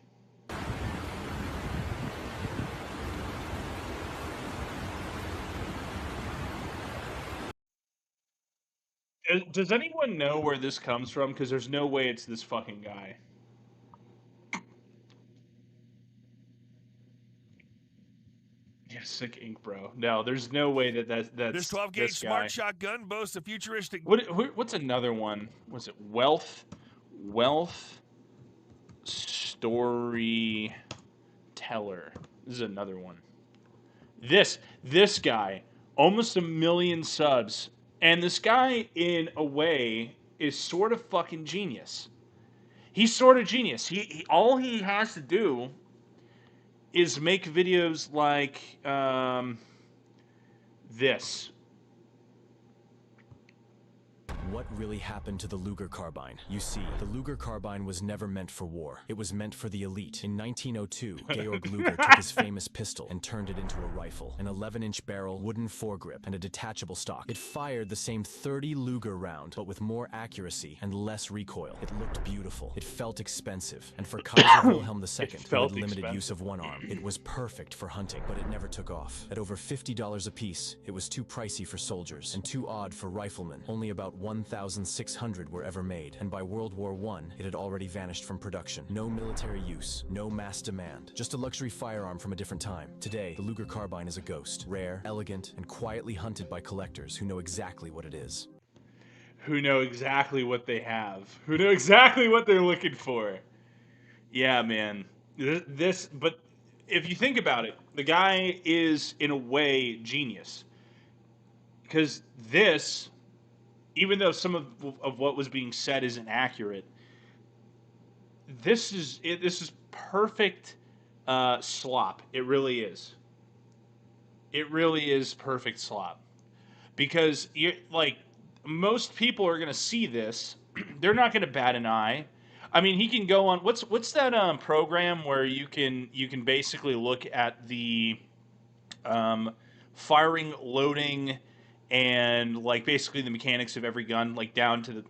S1: Does anyone know where this comes from? Because there's no way it's this fucking guy. Yeah, sick ink, bro. No, there's no way
S2: This
S1: that's
S2: 12 gauge
S1: this
S2: smart
S1: guy.
S2: shotgun boasts a futuristic.
S1: What's another one? Was it Wealth Storyteller? This is another one. This guy, almost 1 million subs, and this guy in a way is sort of fucking genius. He's sort of genius. He all he has to do is make videos like this.
S3: What really happened to the Luger carbine? You see, the Luger carbine was never meant for war. It was meant for the elite. In 1902, Georg Luger took his famous pistol and turned it into a rifle. An 11-inch barrel, wooden foregrip, and a detachable stock. It fired the same 30 Luger round, but with more accuracy and less recoil. It looked beautiful. It felt expensive. And for Kaiser Wilhelm II, who had limited use of one arm, it was perfect for hunting, but it never took off. At over $50 a piece, it was too pricey for soldiers and too odd for riflemen. Only about 1,600 were ever made, and by World War I, it had already vanished from production. No military use, no mass demand, just a luxury firearm from a different time. Today, the Luger carbine is a ghost, rare, elegant, and quietly hunted by collectors who know exactly what it is.
S1: Who know exactly what they have. Who know exactly what they're looking for. Yeah, man. But if you think about it, the guy is, in a way, genius. Because this, even though some of what was being said isn't accurate, this is perfect slop. It really is. It really is perfect slop. Because you like most people are gonna see this, they're not gonna bat an eye. I mean, he can go on. What's that program where you can basically look at the um, firing, loading, and like basically the mechanics of every gun, like down to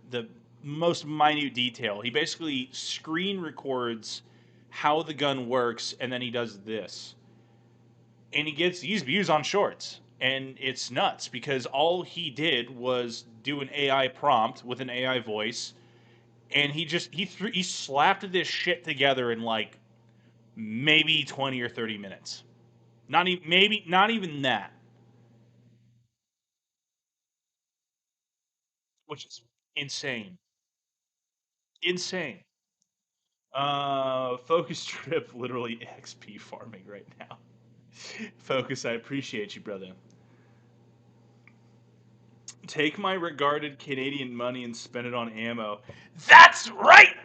S1: the most minute detail. He basically screen records how the gun works, and then he does this, and he gets these views on shorts, and it's nuts because all he did was do an AI prompt with an AI voice, and he slapped this shit together in like maybe 20 or 30 minutes. Not even that, which is insane. Insane. Focus trip literally XP farming right now. Focus, I appreciate you, brother. Take my regarded Canadian money and spend it on ammo. That's right!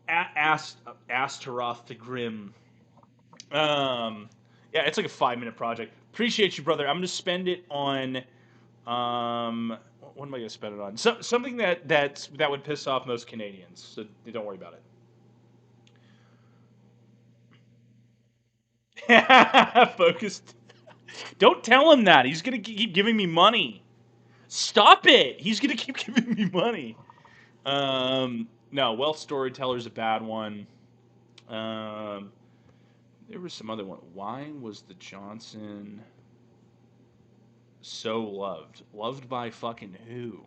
S1: Astaroth the Grim. Um, yeah, it's like a 5 minute project. Appreciate you, brother. I'm gonna spend it on what am I gonna spend it on? Something that would piss off most Canadians. So don't worry about it. Focused. Don't tell him that. He's gonna keep giving me money. Stop it. He's gonna keep giving me money. No, Wealth Storyteller's a bad one. Um, there was some other one. Why was the Johnson so loved? Loved by fucking who?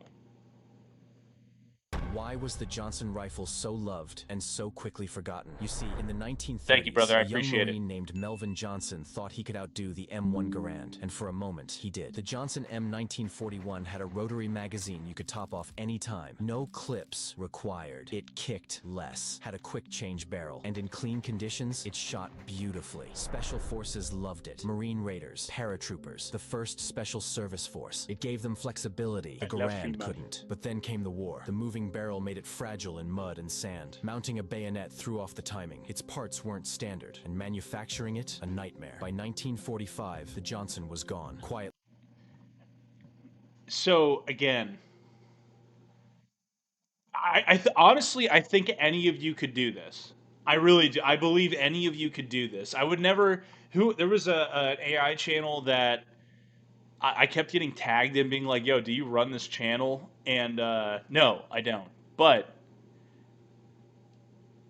S3: Why was the Johnson rifle so loved and so quickly forgotten? You see, in the 1930s,
S1: Thank you, brother. I
S3: a young
S1: appreciate
S3: Marine
S1: it.
S3: named Melvin Johnson thought he could outdo the M1 Garand, and for a moment, he did. The Johnson M1941 had a rotary magazine you could top off any time. No clips required. It kicked less, had a quick change barrel, and in clean conditions, it shot beautifully. Special forces loved it. Marine Raiders, paratroopers, the 1st Special Service Force. It gave them flexibility. The Garand couldn't. But then came the war. The moving barrel made it fragile in mud and sand. Mounting a bayonet threw off the timing. Its parts weren't standard, and manufacturing it, a nightmare. By 1945, the Johnson was gone. Quietly.
S1: So again, honestly, I think any of you could do this. I really do. I believe any of you could do this. I would never. Who there was an AI channel that I kept getting tagged in being like, "Yo, do you run this channel?" And no, I don't. But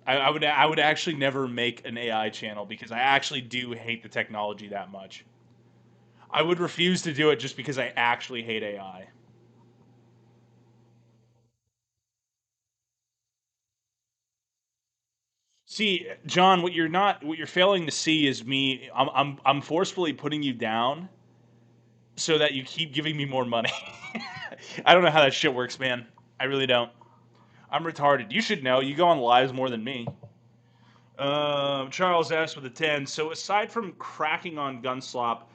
S1: I would actually never make an AI channel because I actually do hate the technology that much. I would refuse to do it just because I actually hate AI. See, John, what you're failing to see is me. I'm forcefully putting you down so that you keep giving me more money. I don't know how that shit works, man. I really don't. I'm retarded. You should know. You go on lives more than me. Charles S with a 10. So aside from cracking on Gunslop,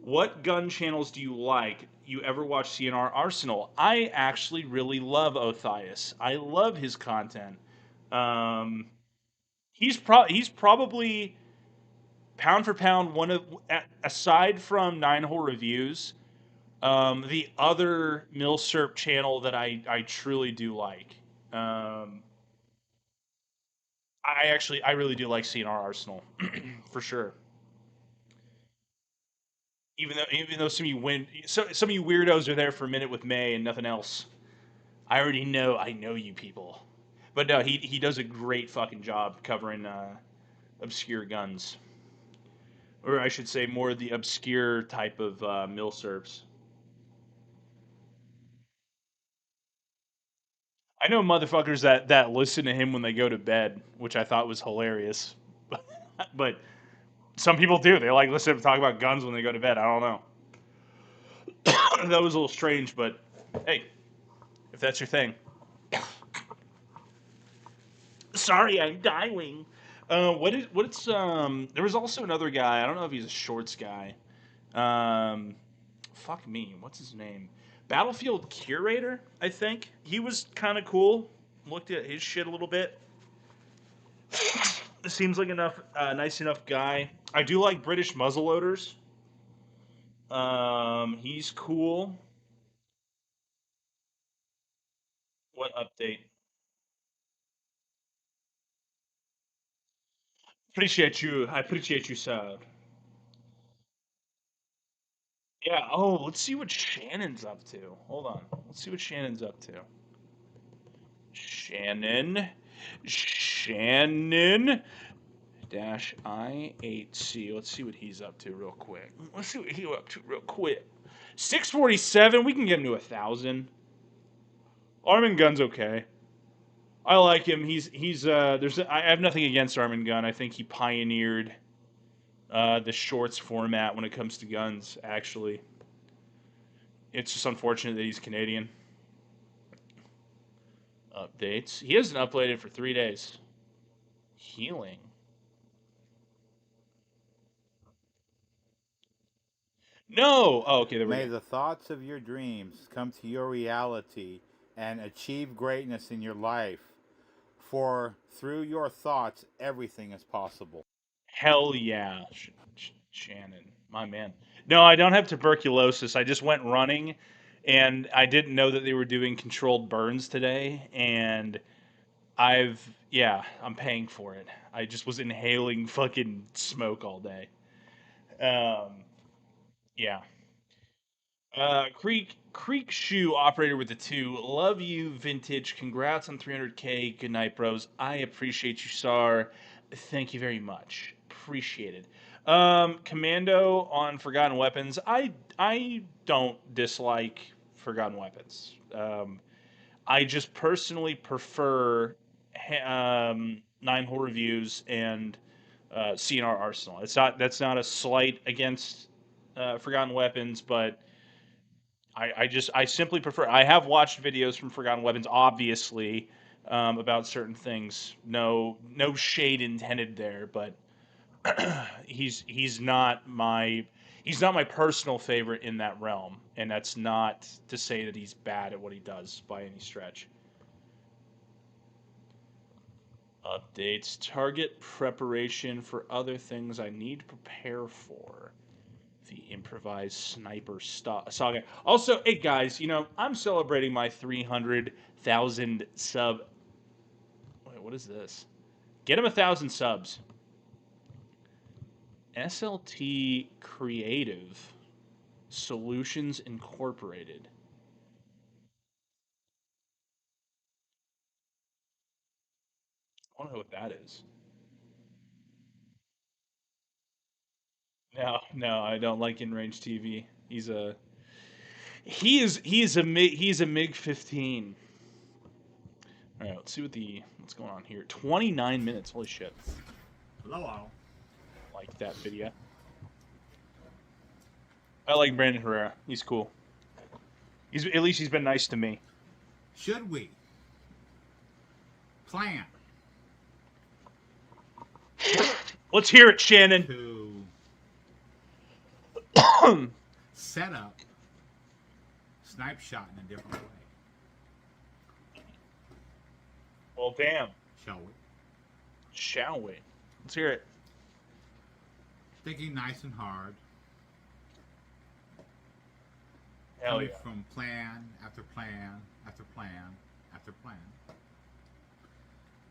S1: what gun channels do you like? You ever watch CNR Arsenal? I actually really love Othias. I love his content. Um, he's probably pound for pound one of aside from Nine Hole Reviews, the other Milsurp channel that I truly do like. Um, I really do like CNR Arsenal for sure. Even though some of you weirdos are there for a minute with May and nothing else. I know you people. But no, he does a great fucking job covering obscure guns, or I should say more the obscure type of milsurps. I know motherfuckers that listen to him when they go to bed, which I thought was hilarious. But some people do. They like listen to him talk about guns when they go to bed. I don't know. That was a little strange, but hey, if that's your thing. Sorry, I'm dying. What's there was also another guy. I don't know if he's a shorts guy. Um fuck me. What's his name? Battlefield Curator, I think. He was kind of cool. Looked at his shit a little bit. Seems like enough nice enough guy. I do like British muzzleloaders. He's cool. What update? Appreciate you. I appreciate you, sir. Yeah. Oh, let's see what Shannon's up to. Hold on. Let's see what Shannon's up to. Shannon. Shannon dash I8C. Let's see what he's up to real quick. Let's see what he's up to real quick. 647. We can get him to 1,000. Armin Gun's okay. I like him. I have nothing against Armin Gun. I think he pioneered the shorts format when it comes to guns. Actually, it's just unfortunate that he's Canadian. Updates. He hasn't uploaded for 3 days. Healing. No. Oh, okay. There we
S4: May
S1: go.
S4: the thoughts of your dreams come to your reality and achieve greatness in your life. For through your thoughts, everything is possible.
S1: Hell yeah, Shannon, my man. No, I don't have tuberculosis. I just went running, and I didn't know that they were doing controlled burns today. And I'm paying for it. I just was inhaling fucking smoke all day. Um, yeah. Creek Shoe operator with the two. Love you, vintage. Congrats on 300K. Good night, bros. I appreciate you, Sar. Thank you very much. Appreciate it. Commando on Forgotten Weapons. I don't dislike Forgotten Weapons. I just personally prefer Nine Hole Reviews and CNR Arsenal. That's not a slight against Forgotten Weapons, but I simply prefer. I have watched videos from Forgotten Weapons, obviously, about certain things. No shade intended there, but he's not my personal favorite in that realm, and that's not to say that he's bad at what he does by any stretch. Updates. Target preparation for other things I need to prepare for. The improvised sniper saga. Also, hey guys, I'm celebrating my 300,000 sub. Wait, what is this? Get him 1,000 subs. SLT Creative. Solutions Incorporated. I don't know what that is. No, no, I don't like InRange TV. He's a MiG 15. All right, let's see what's going on here. 29 minutes. Holy shit!
S4: Hello.
S1: Like that video. I like Brandon Herrera. He's cool. At least he's been nice to me.
S4: Should we plan
S1: Let's hear it, Shannon.
S4: to set up snipe shot in a different way?
S1: Well, damn.
S4: Shall we?
S1: Shall we? Let's hear it.
S4: Thinking nice and hard.
S1: Hell
S4: Coming
S1: yeah.
S4: from plan after plan after plan after plan.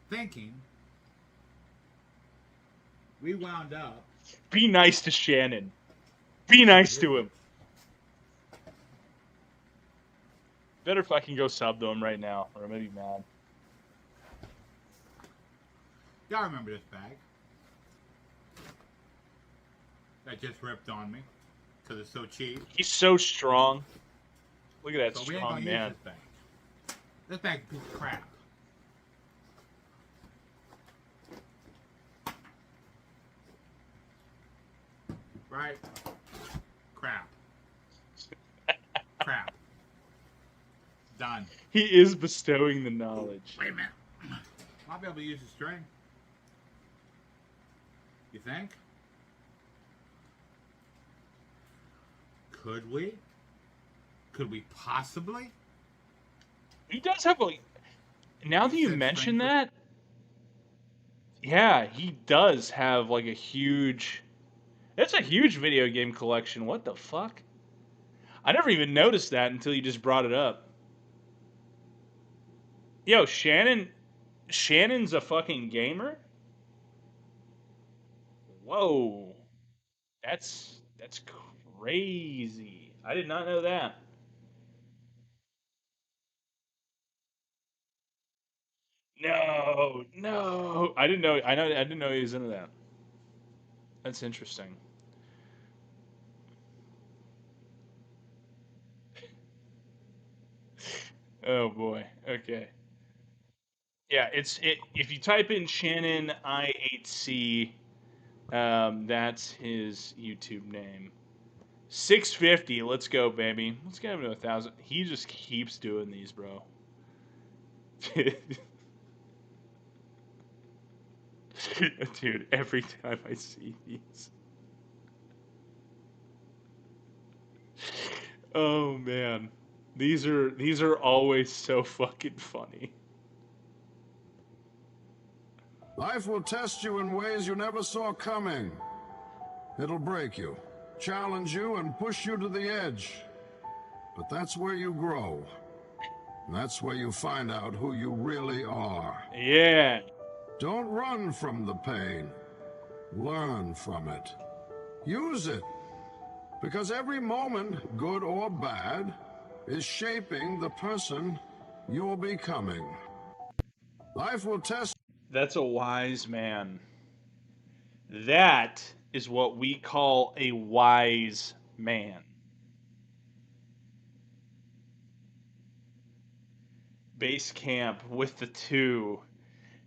S4: Thinking we wound up.
S1: Be nice to Shannon. Be nice to him. Better fucking go sub to him right now, or I'm gonna be mad.
S4: Y'all remember this bag that just ripped on me because it's so cheap?
S1: He's so strong. Look at that
S4: So we ain't
S1: strong
S4: gonna
S1: man.
S4: use this bag. This bag's a piece of crap. Right? Crap. Crap. Done.
S1: He is bestowing the knowledge.
S4: Wait a minute. Might be able to use the string. You think? Could we? Could we possibly?
S1: He does have a. Now that you mention that, yeah, he does have like a huge. That's a huge video game collection. What the fuck? I never even noticed that until you just brought it up. Yo, Shannon's a fucking gamer? Whoa. That's crazy. I did not know that. No, no. I didn't know he was into that. That's interesting. Oh boy. Okay. Yeah, if you type in Shannon I8C, that's his YouTube name. 650, let's go, baby. Let's get him to 1,000. He just keeps doing these, bro. Dude, every time I see these. Oh man. These are always so fucking funny.
S5: Life will test you in ways you never saw coming. It'll break you, challenge you, and push you to the edge. But that's where you grow. That's where you find out who you really are.
S1: Yeah.
S5: Don't run from the pain. Learn from it. Use it. Because every moment, good or bad, is shaping the person you're becoming. Life will test.
S1: That's a wise man. That is what we call a wise man. Base camp with the 2.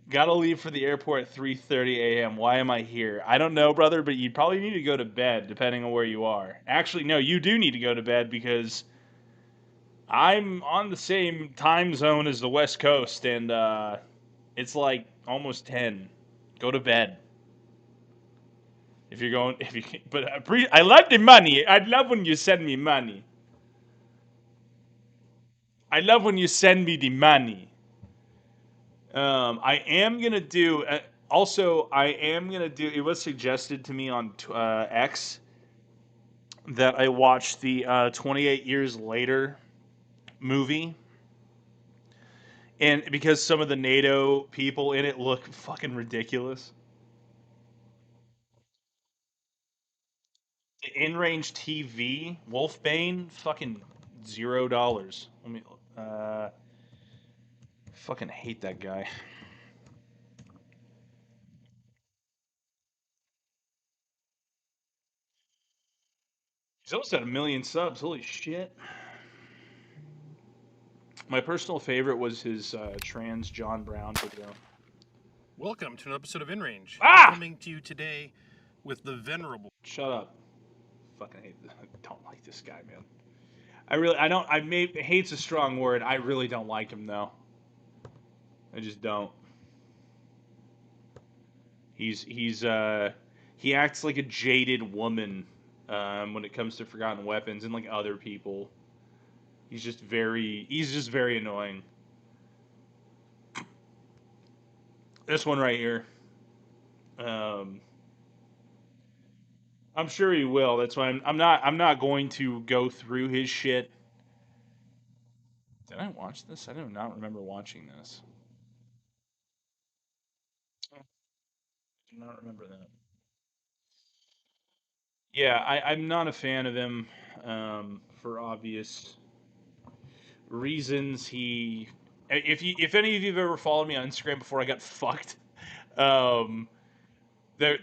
S1: Gotta leave for the airport at 3:30 a.m. Why am I here? I don't know, brother, but you probably need to go to bed, depending on where you are. Actually, no, you do need to go to bed because I'm on the same time zone as the West Coast, and it's like almost 10. Go to bed. If you're going, if you, but I love the money. I love when you send me money. I love when you send me the money. I am gonna do. Also, I am gonna do. It was suggested to me on X that I watch the 28 Years Later movie, and because some of the NATO people in it look fucking ridiculous. InRange TV, Wolfbane, fucking $0. Let me. Fucking hate that guy. He's almost at 1 million subs. Holy shit. My personal favorite was his trans John Brown video.
S6: Welcome to an episode of InRange.
S1: Ah!
S6: Coming to you today with the venerable.
S1: Shut up. Fucking hate. I don't like this guy, man. I don't. Hate's a strong word. I really don't like him though. I just don't. He acts like a jaded woman when it comes to forgotten weapons and like other people. He's just very annoying. This one right here. I'm sure he will. That's why I'm not going to go through his shit. Did I watch this? I do not remember watching this. I do not remember that. Yeah, I'm not a fan of him for obvious reasons. If any of you have ever followed me on Instagram before I got fucked, um, the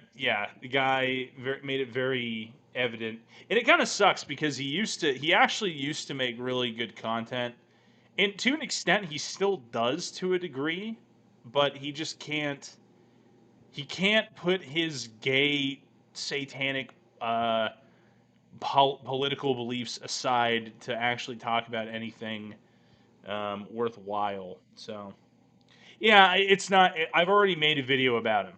S1: guy made it very evident, and it kind of sucks because he actually used to make really good content, and to an extent he still does to a degree, but he just can't. He can't put his gay satanic political beliefs aside to actually talk about anything worthwhile. So, yeah, it's not. I've already made a video about him.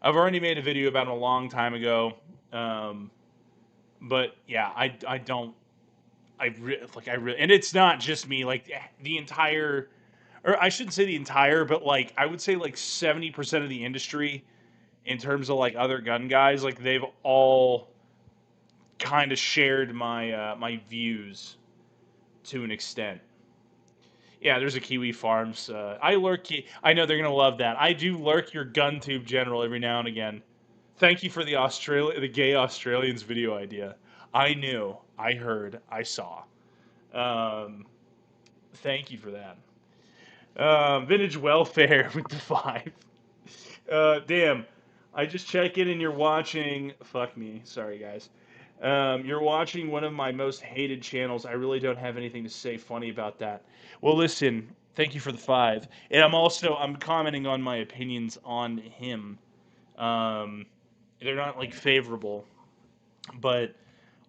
S1: I've already made a video about him a long time ago. But yeah, I don't. And it's not just me. Like the entire, or I shouldn't say the entire, but like I would say like 70% of the industry, in terms of like other gun guys, like they've all kind of shared my views to an extent. Yeah, there's a Kiwi Farms. I lurk. I know they're gonna love that. I do lurk your GunTube general every now and again. Thank you for the gay Australians video idea. I knew, I heard, I saw. Um, Thank you for that. Vintage Welfare with the 5. Damn, I just check in and you're watching. Fuck me, sorry guys. You're watching one of my most hated channels. I really don't have anything to say funny about that. Well, listen, thank you for the 5, and I'm commenting on my opinions on him. Um, they're not like favorable, but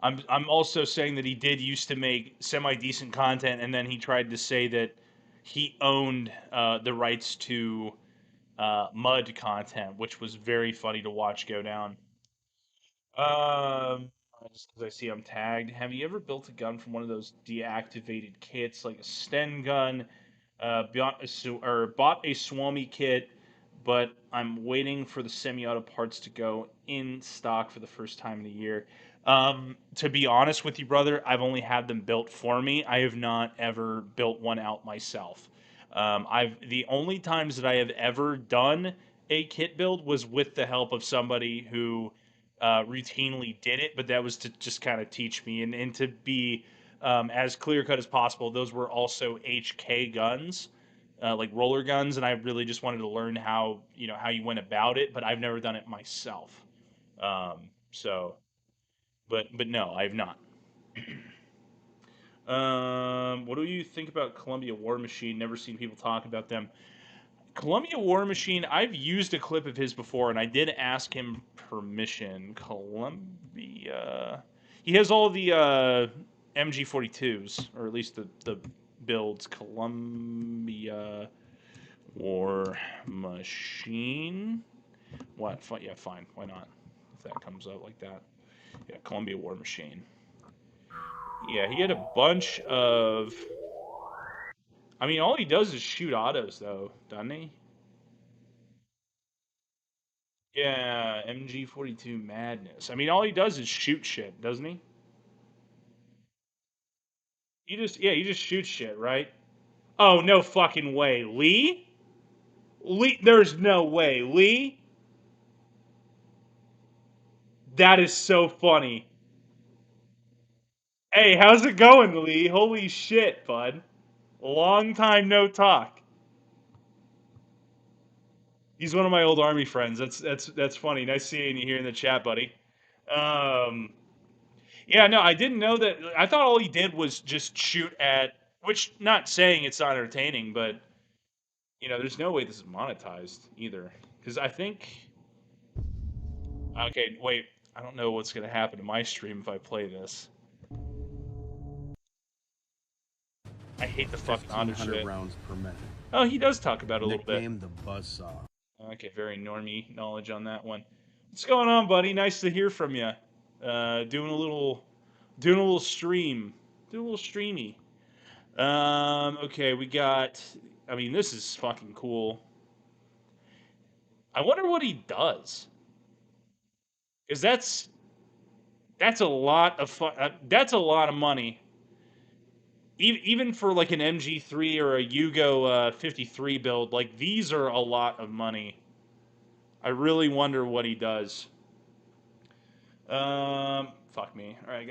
S1: I'm also saying that he did used to make semi decent content, and then he tried to say that he owned the rights to mud content, which was very funny to watch go down. Just because I see I'm tagged. Have you ever built a gun from one of those deactivated kits, like a Sten gun? Bought a Swami kit, but I'm waiting for the semi-auto parts to go in stock for the first time in a year. To be honest with you, brother, I've only had them built for me. I have not ever built one out myself. The only times that I have ever done a kit build was with the help of somebody who routinely did it, but that was to just kind of teach me and to be as clear cut as possible. Those were also HK guns, like roller guns, and I really just wanted to learn how you went about it, but I've never done it myself. So, but no, I've not. What do you think about Columbia War Machine? Never seen people talk about them. Columbia War Machine, I've used a clip of his before, and I did ask him permission. Columbia. He has all the MG42s, or at least the builds. Columbia War Machine. What? Yeah, fine. Why not? If that comes up like that. Yeah, Columbia War Machine. Yeah, he had a bunch of. I mean, all he does is shoot autos, though, doesn't he? Yeah, MG42 Madness. I mean, all he does is shoot shit, doesn't he? He just shoots shit, right? Oh, no fucking way. Lee? Lee? There's no way. Lee? That is so funny. Hey, how's it going, Lee? Holy shit, bud. Long time no talk. He's one of my old army friends. That's funny. Nice seeing you here in the chat, buddy. Um, yeah, no, I didn't know that. I thought all he did was just shoot at, which not saying it's not entertaining, but there's no way this is monetized either. Because I think, okay, wait, I don't know what's gonna happen to my stream if I play this. I hate the fucking auto
S7: 1,500
S1: shit.
S7: rounds per minute.
S1: Oh, he does talk about it a little bit.
S7: Nicknamed the Buzzsaw.
S1: Okay, very normie knowledge on that one. What's going on, buddy? Nice to hear from you. Doing a little stream, doing a little streamy. Okay, we got. I mean, this is fucking cool. I wonder what he does, because that's a lot of fun. That's a lot of money. Even for like an MG3 or a Yugo 53 build, like these are a lot of money. I really wonder what he does. Fuck me. All right,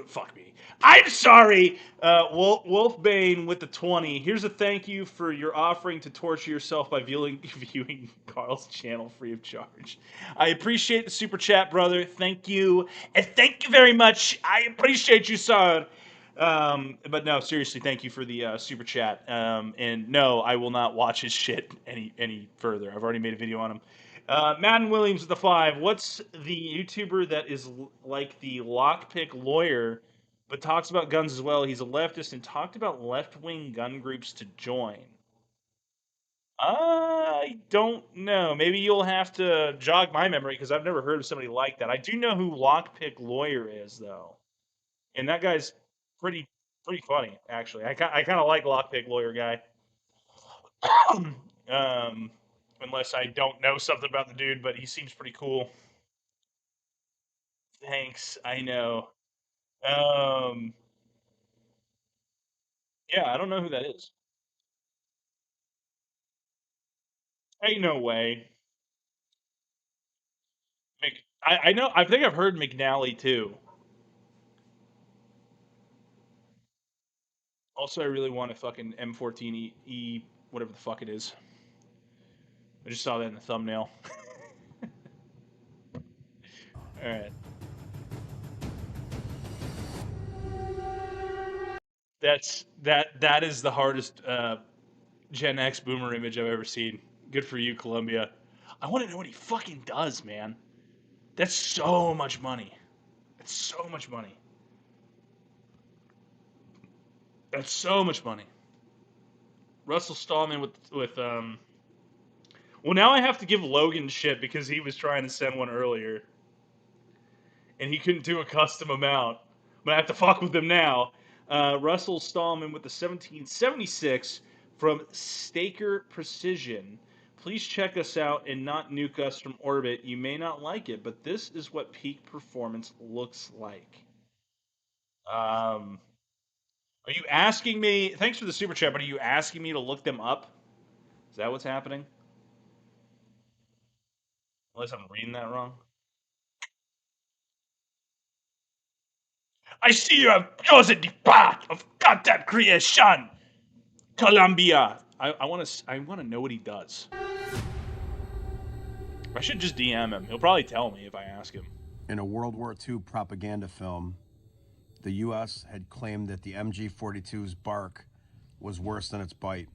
S1: fuck me. I'm sorry. Wolfbane with the 20. Here's a thank you for your offering to torture yourself by viewing Carl's channel free of charge. I appreciate the super chat, brother. Thank you, and thank you very much. I appreciate you, sir. But no, seriously, thank you for the super chat. And no, I will not watch his shit any further. I've already made a video on him. Madden Williams with the 5. What's the YouTuber that is like the lockpick lawyer, but talks about guns as well? He's a leftist and talked about left-wing gun groups to join. I don't know. Maybe you'll have to jog my memory because I've never heard of somebody like that. I do know who lockpick lawyer is though, and that guy's pretty funny actually. I kind of like lockpick lawyer guy. um, unless I don't know something about the dude, but he seems pretty cool. Thanks, I know. Um, yeah, I don't know who that is. Ain't no way. I know. I think I've heard McNally too. Also, I really want a fucking M14E, whatever the fuck it is. I just saw that in the thumbnail. All right. That is the hardest Gen X boomer image I've ever seen. Good for you, Columbia. I want to know what he fucking does, man. That's so much money. That's so much money. That's so much money. Russell Stallman with Well, now I have to give Logan shit because he was trying to send one earlier, and he couldn't do a custom amount. But I have to fuck with him now. Russell Stallman with the 1776 from Staker Precision. Please check us out and not nuke us from orbit. You may not like it, but this is what peak performance looks like. Are you asking me? Thanks for the super chat, but are you asking me to look them up? Is that what's happening? Unless I'm reading that wrong. I see you have chosen the path of content creation, Columbia. I want to know what he does. I should just DM him. He'll probably tell me if I ask him.
S7: In a World War II propaganda film, the U.S. had claimed that the MG-42's bark was worse than its bite.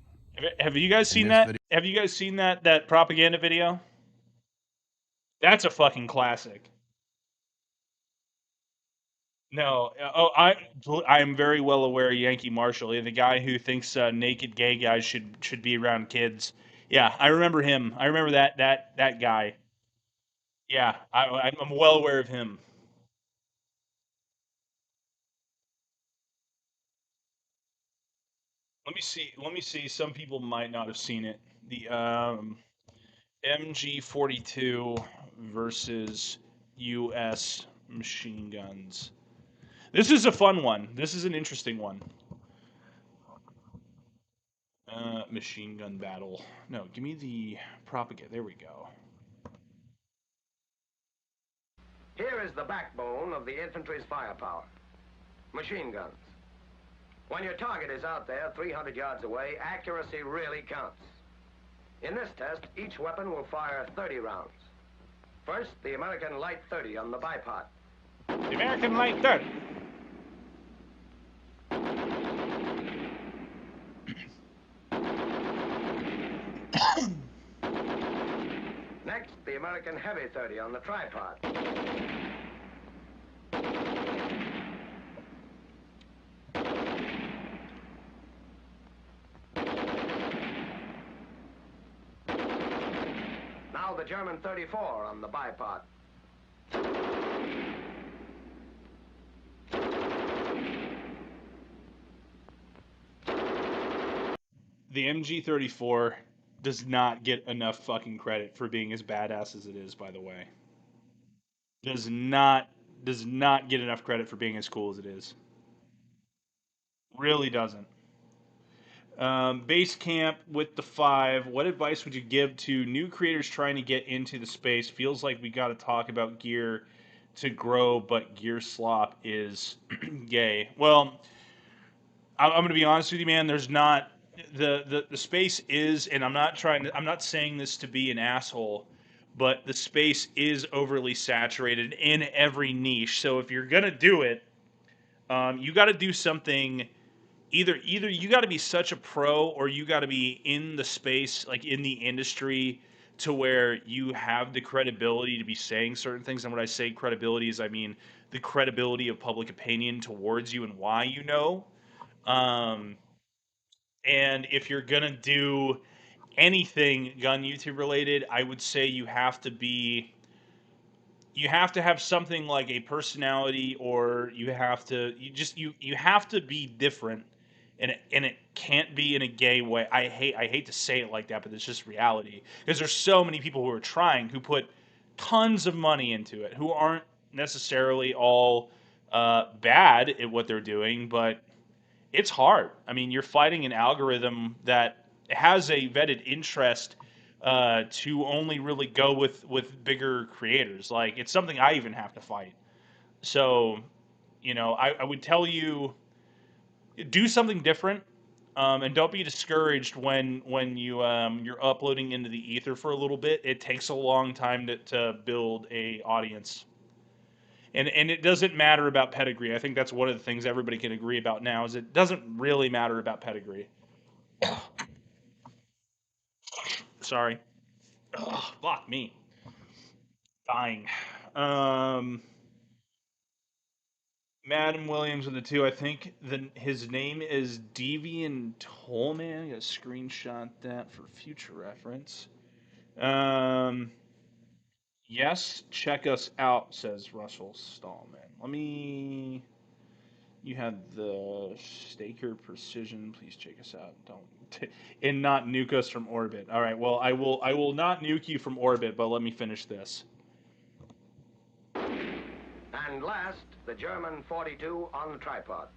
S1: Have you guys seen that? Have you guys seen that propaganda video? That's a fucking classic. No, I'm very well aware of Yankee Marshall, the guy who thinks naked gay guys should be around kids. Yeah, I remember him. I remember that guy. Yeah, I'm well aware of him. Let me see. Some people might not have seen it. The MG42 versus U.S. machine guns. This is a fun one. This is an interesting one. Machine gun battle. No, give me the propaganda. There we go.
S8: Here is the backbone of the infantry's firepower. machine guns. When your target is out there 300 yards away, accuracy really counts. In this test, each weapon will fire 30 rounds. First, the American Light 30 on the bipod.
S1: The American Light 30.
S8: Next, the American Heavy 30 on the tripod. Now the German 34 on the bipod.
S1: The MG34 does not get enough fucking credit for being as badass as it is, by the way. Does not get enough credit for being as cool as it is. Really doesn't. Base camp with the 5. What advice would you give to new creators trying to get into the space? Feels like we got to talk about gear to grow, but gear slop is gay. Well, I'm going to be honest with you, man. There's not the space is, and I'm not saying this to be an asshole, but the space is overly saturated in every niche. So if you're gonna do it, you got to do something. Either you got to be such a pro, or you got to be in the space, like in the industry, to where you have the credibility to be saying certain things. And when I say credibility, is I mean the credibility of public opinion towards you and why you know. Um, and if you're gonna do anything gun YouTube related, I would say you have to have something like a personality, or you have to be different, and it can't be in a gay way. I hate to say it like that, but it's just reality, because there's so many people who are trying, who put tons of money into it, who aren't necessarily all bad at what they're doing, but it's hard. I mean, you're fighting an algorithm that has a vetted interest to only really go with bigger creators. Like, it's something I even have to fight. So, I would tell you, do something different, and don't be discouraged when you're uploading into the ether for a little bit. It takes a long time to build a audience. And it doesn't matter about pedigree. I think that's one of the things everybody can agree about now, is it doesn't really matter about pedigree. Sorry. Ugh, fuck me. Dying. Um, Madam Williams with the 2. I think his name is Deviant Tollman. I gotta screenshot that for future reference. Um, yes, check us out, says Russell Stallman. Let me. You have the Staker Precision. Please check us out. And not nuke us from orbit. All right. Well, I will not nuke you from orbit, but let me finish this.
S8: And last, the German 42 on the tripod.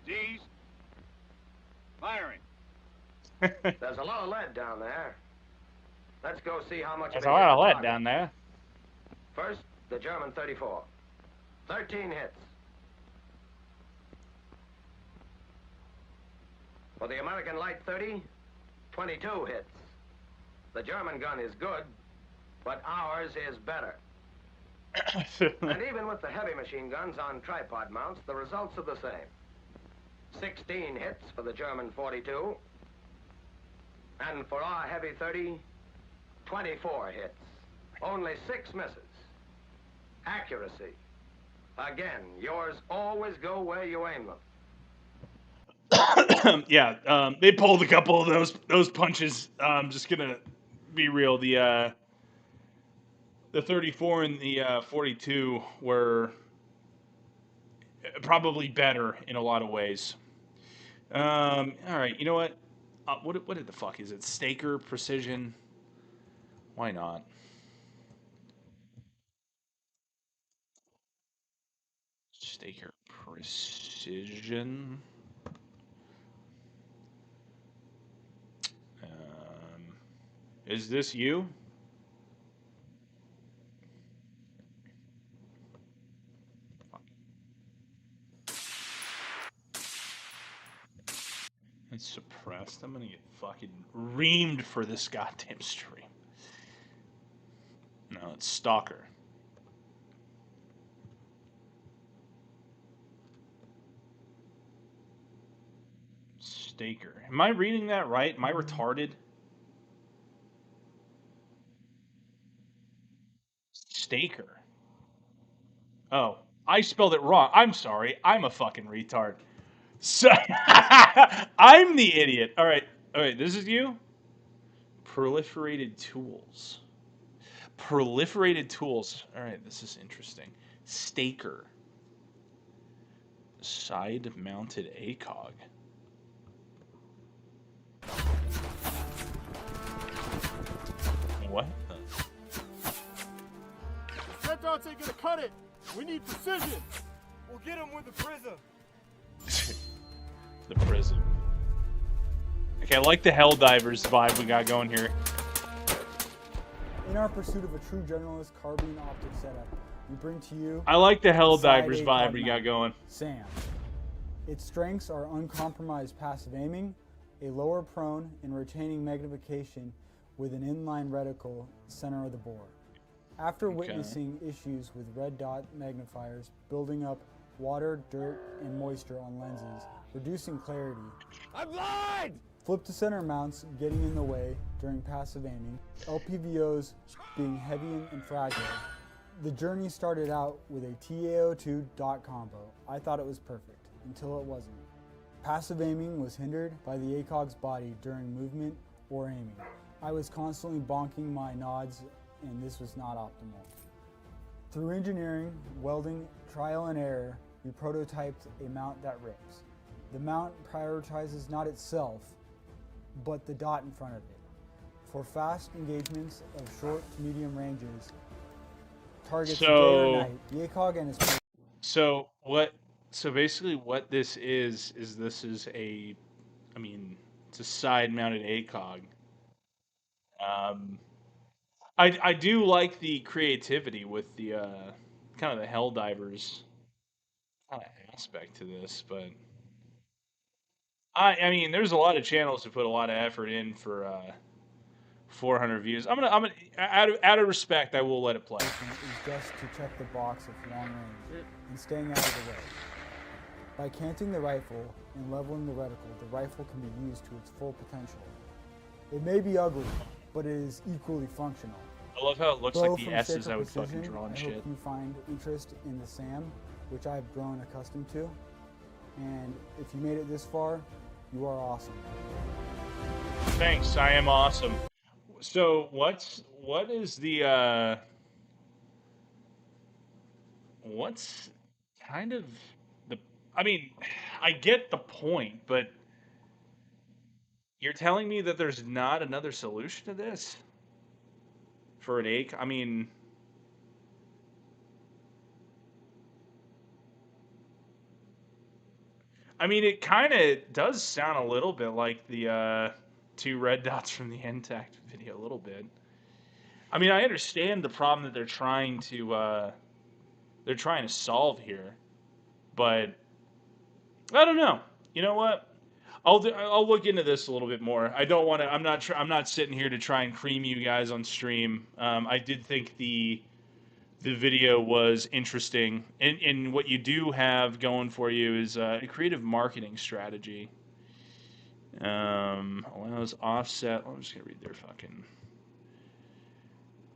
S9: D's. Firing.
S8: There's a lot of lead down there. Let's go see how much
S1: There's
S8: of it
S1: a lot of
S8: hit the
S1: lead
S8: target.
S1: down there.
S8: First, the German 34. 13 hits. For the American Light 30, 22 hits. The German gun is good, but ours is better. And even with the heavy machine guns on tripod mounts, the results are the same. 16 hits for the German 42. And for our heavy 30, 24 hits. Only 6 misses. Accuracy. Again, yours always go where you aim them.
S1: Yeah, they pulled a couple of those punches. Just gonna be real. The 34 and the 42 were probably better in a lot of ways. All right, you know what? What the fuck is it? Staker Precision? Why not? Staker Precision. Is this you? It's suppressed. I'm gonna get fucking reamed for this goddamn stream. No, it's Stalker. Staker. Am I reading that right? Am I retarded? Staker. Oh, I spelled it wrong. I'm sorry. I'm a fucking retard. So I'm the idiot. All right. All right. This is you. Proliferated tools. Proliferated tools. All right. This is interesting. Staker. Side-mounted ACOG. What?
S10: Red dots ain't gonna cut it. We need precision. We'll get him with the prism.
S1: The prism. Okay, I like the Helldivers vibe we got going here.
S11: In our pursuit of a true generalist carbine optic setup, we bring to you...
S1: I like the Helldivers vibe we got going.
S11: SAM. Its strengths are uncompromised passive aiming, a lower prone and retaining magnification with an inline reticle center of the bore. After witnessing issues with red dot magnifiers building up water, dirt, and moisture on lenses, reducing clarity.
S10: I'm blind!
S11: Flip to center mounts getting in the way during passive aiming, LPVOs being heavy and fragile. The journey started out with a TAO2 dot combo. I thought it was perfect, until it wasn't. Passive aiming was hindered by the ACOG's body during movement or aiming. I was constantly bonking my nods, and this was not optimal. Through engineering, welding, trial and error, we prototyped a mount that rips. The mount prioritizes not itself, but the dot in front of it. For fast engagements of short to medium ranges, targets day or night, the ACOG and its...
S1: So basically what this is this is a, I mean, it's a side-mounted ACOG. I do like the creativity with the kind of the Helldivers kind of aspect to this, but I mean, there's a lot of channels who put a lot of effort in for 400 views. I'm gonna out of respect, I will let it play.
S11: Is just to check the box of long range and staying out of the way. By canting the rifle and leveling the reticle, the rifle can be used to its full potential. It may be ugly, but it is equally functional.
S1: I love how it looks
S11: Though
S1: like the
S11: from
S1: S's
S11: safer
S1: I would
S11: precision,
S1: fucking draw and
S11: I
S1: shit.
S11: hope you find interest in the SAM, which I've grown accustomed to. And if you made it this far, you are awesome.
S1: Thanks, I am awesome. So what is the what's kind of the, I mean, I get the point, but you're telling me that there's not another solution to this for an ACOG? I mean, it kind of does sound a little bit like the two red dots from the Intact video, a little bit. I mean, I understand the problem that they're trying to solve here, but I don't know. You know what? I'll look into this a little bit more. I don't want to. I'm not sitting here to try and cream you guys on stream. I did think the video was interesting, and what you do have going for you is a creative marketing strategy. Allows offset. I'm just gonna read their fucking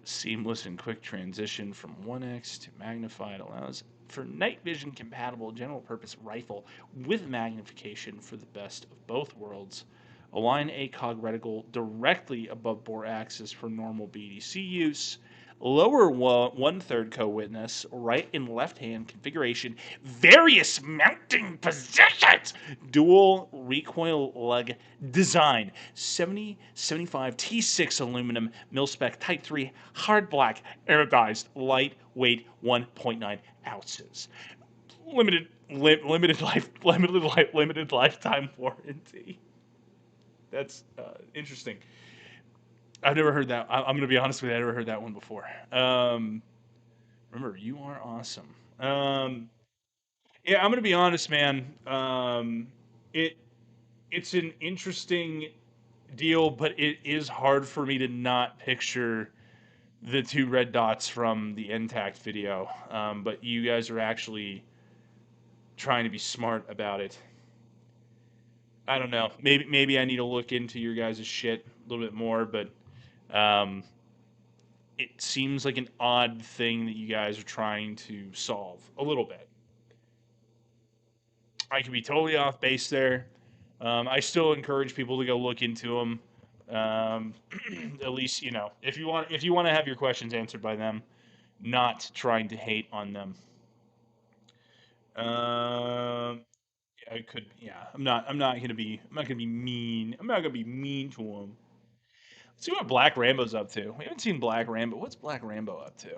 S1: seamless and quick transition from 1x to magnified. Allows for night vision compatible general purpose rifle with magnification for the best of both worlds. Align ACOG reticle directly above bore axis for normal BDC use. Lower 1/3 co-witness, right and left hand configuration, various mounting positions, dual recoil lug design, 7075 T6 aluminum mil-spec Type 3 hard black anodized lightweight 1.9 ounces. Limited lifetime warranty. That's interesting. I've never heard that. I'm going to be honest with you. I never heard that one before. Remember, you are awesome. Yeah, I'm going to be honest, man. it's an interesting deal, but it is hard for me to not picture the two red dots from the intact video. But you guys are actually trying to be smart about it. I don't know. Maybe I need to look into your guys' shit a little bit more, but um, it seems like an odd thing that you guys are trying to solve a little bit. I could be totally off base there. I still encourage people to go look into them. Um, at least if you want to have your questions answered by them, not trying to hate on them. I could, yeah. I'm not gonna be. I'm not gonna be mean. I'm not gonna be mean to them. Let's see what Black Rambo's up to. We haven't seen Black Rambo. What's Black Rambo up to?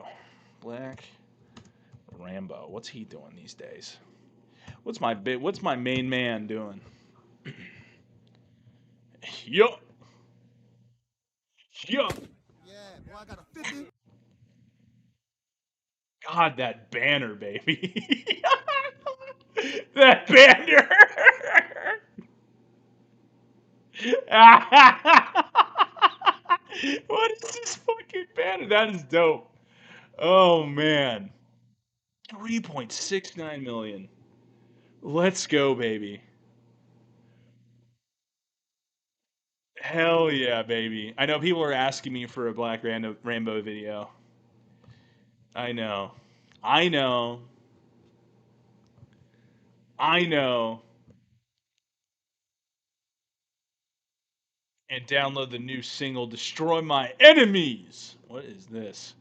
S1: Black Rambo. What's he doing these days? What's my main man doing? Yup. Yup.
S10: Yeah, boy, I got a 50.
S1: God, that banner, baby. That banner. What is this fucking banner? That is dope. Oh man. 3.69 million. Let's go, baby. Hell yeah, baby. I know people are asking me for a Black Rambo video. I know. I know. I know. And download the new single, Destroy My Enemies. What is this?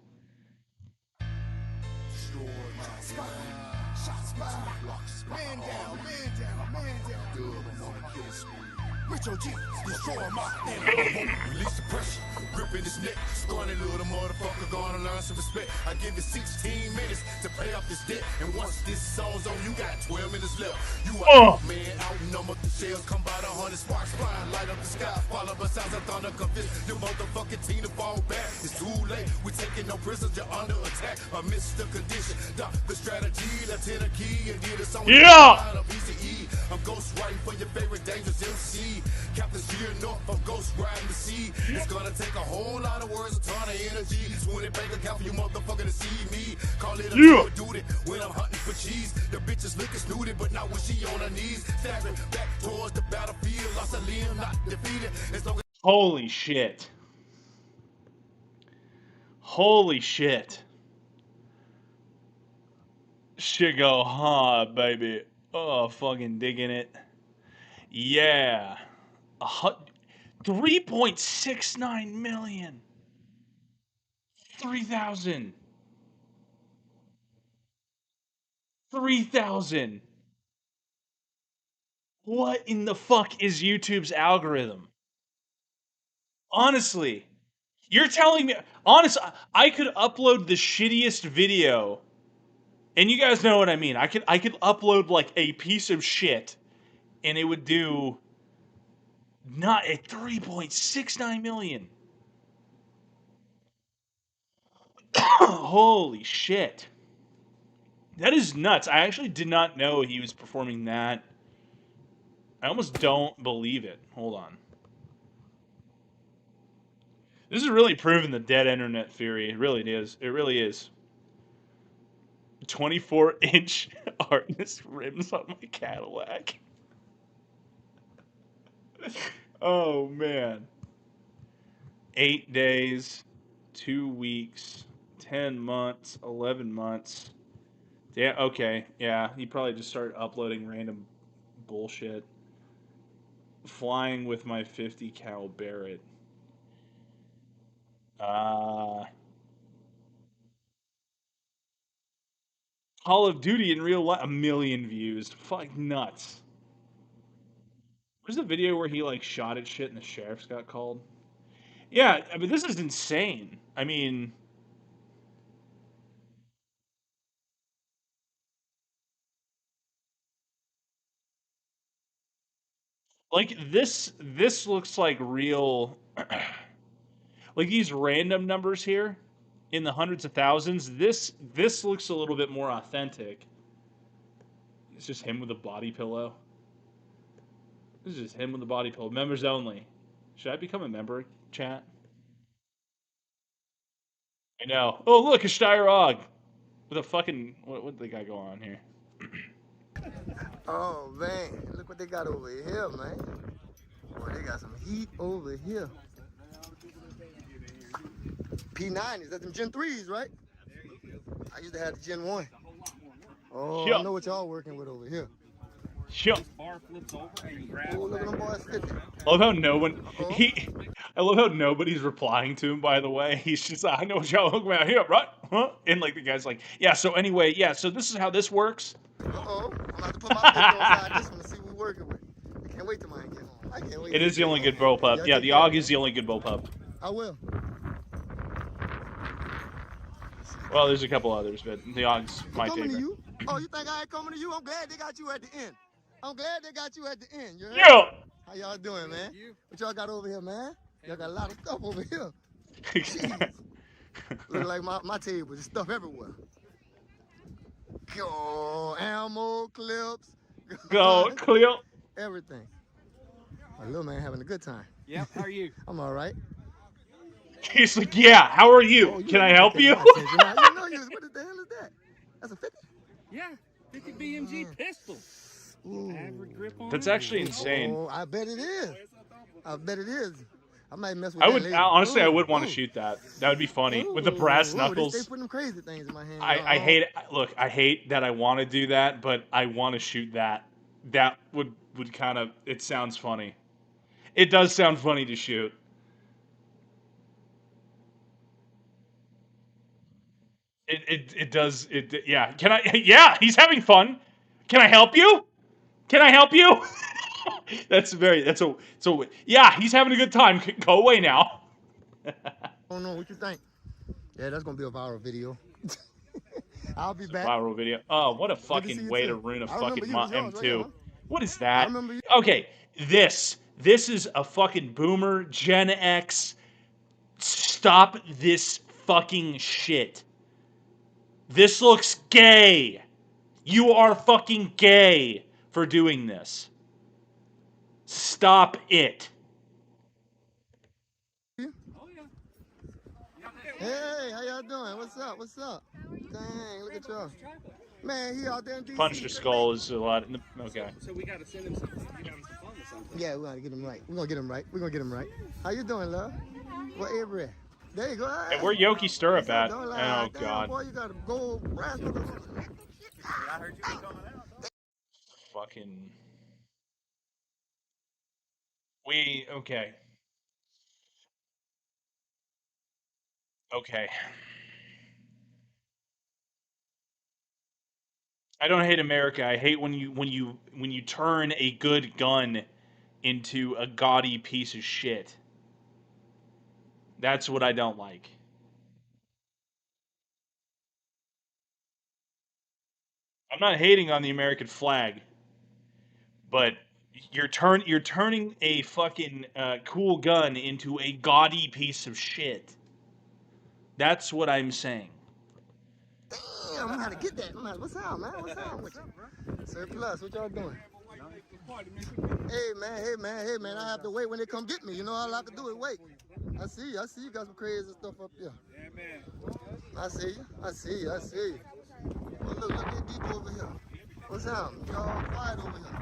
S12: Metro G, destroy my enemy. Release the pressure, gripping his neck. Scorning little motherfucker, gonna learn some respect. I give you 16 minutes to pay off this debt. And once this song's on, you got 12 minutes left. You are man, outnumbered. The shells come by the 100 sparks flying, light up the sky. Follow us sounds of thunder, convince the motherfucking team to fall back. It's too late, we're taking no prisoners, you're under attack. Amidst the condition, the strategy, Lieutenant Key, and get us on the PCE. I'm ghost writing for your favorite dangerous MC. Captain Sheer North, I'm ghost riding the sea. It's gonna take a whole lot of words, a ton of energy. 20 bank account for you motherfucker to see me. Call it a duty when I'm hunting for cheese. The bitch is looking snooty, but not when she on her knees. Stabbing back towards the battlefield, lost a limb, not defeated. As long as
S1: Holy shit. Holy shit. Shit go hard, baby. Oh, fucking digging it. Yeah. 3.69 million. 3,000. 3,000. What in the fuck is YouTube's algorithm? Honestly. You're telling me, honestly, I could upload the shittiest video, and you guys know what I mean. I could upload like a piece of shit, and it would do not at 3.69 million. Holy shit. That is nuts. I actually did not know he was performing that. I almost don't believe it. Hold on. This is really proving the dead internet theory. It really is. It really is. 24-inch hardness rims on my Cadillac. Oh, man. 8 days, 2 weeks, 10 months, 11 months. Yeah, okay. Yeah, he probably just started uploading random bullshit. Flying with my 50 cal Barrett. Call of Duty in real life, 1 million views. Fuck nuts. Where's the video where he like shot at shit and the sheriffs got called? Yeah, I mean this is insane. I mean, like this looks like real. Like these random numbers here in the hundreds of thousands. This looks a little bit more authentic. It's just him with a body pillow. This is just him with the body pillow. Members only. Should I become a member, chat? I know. Oh, look, a Steyr Og. With a fucking... What they got going on here?
S13: Oh, man. Look what they got over here, man. Boy, they got some heat over here. P90s, that's them Gen 3s, right? I used to have the Gen 1. Oh, I know what y'all working with over here.
S1: Sure.
S13: Bar flips over and you grab look at them boys 50.
S1: I love how no one... I love how nobody's replying to him, by the way. He's just like, I know what y'all looking about here, right? Huh? And like the guy's like, yeah, so anyway, yeah, so this is how this works.
S13: Uh-oh. I'm about to put my pistol inside this one to see what we're working with. I can't wait till mine get home. I can't wait.
S1: It is the only good bullpup. Yeah, the Og is the only good bullpup.
S13: I will.
S1: Well, there's a couple others, but the Og's my
S13: coming
S1: favorite.
S13: To you? Oh, you think I ain't coming to you? I'm glad they got you at the end. I'm glad they got you at the end. You heard?
S1: Yeah.
S13: How y'all doing, man? What y'all got over here, man? Y'all got a lot of stuff over here. Look like my table, there's stuff everywhere. Go, ammo, clips.
S1: Go, clip.
S13: Everything. My little man having a good time.
S9: Yep, how are you?
S13: I'm all right.
S1: He's like, yeah, how are you? Can I help you?
S13: You know, what the hell is that? That's a 50?
S9: Yeah, 50 BMG pistol. Average grip on
S1: That's actually insane.
S13: Oh, I bet it is. I bet it is. I might mess with
S1: I
S13: that
S1: would
S13: later.
S1: honestly, I would want to shoot that. That would be funny with the brass knuckles.
S13: They put them crazy things in my hand.
S1: I hate it. Look, I hate that I want to do that, but I want to shoot that. That would kind of. It sounds funny. It does sound funny to shoot. It does. Yeah. Can I? Yeah. He's having fun. Can I help you? Can I help you? So yeah, he's having a good time. Go away now.
S13: Oh no, what you think? Yeah, that's gonna be a viral video. I'll be back.
S1: Viral video. Oh, what a fucking way to ruin a fucking M2. Right here, huh? What is that? Okay, this is a fucking boomer Gen X. Stop this fucking shit. This looks gay. You are fucking gay for doing this. Stop it.
S13: Hey, how y'all doing? What's up? What's up? Dang, look at y'all. Man, he out there in DC.
S1: Punch the skull is a lot. Okay.
S9: So we gotta send him something. We got him some fun or something.
S13: Yeah, we gotta get him right. We're gonna get him right. We're gonna get him right. How you doing, love? What Avery? There you go.
S1: Hey, where Yoki Stirrup at? Oh,
S13: Damn,
S1: God.
S13: Boy, you got a gold brass.
S9: I heard you were coming out.
S1: Fucking. Okay. Okay. I don't hate America. I hate when you turn a good gun into a gaudy piece of shit. That's what I don't like. I'm not hating on the American flag, but you're turning a fucking cool gun into a gaudy piece of shit. That's what I'm saying.
S13: Damn, I'm gonna get that. What's up, man? What's up with you? Surplus, what y'all doing? Hey man, I have to wait when they come get me. You know, all I have to do is wait. I see you got some crazy stuff up there.
S9: Yeah, man.
S13: I see you. Oh, look, they deep over here. What's up? Y'all quiet over here.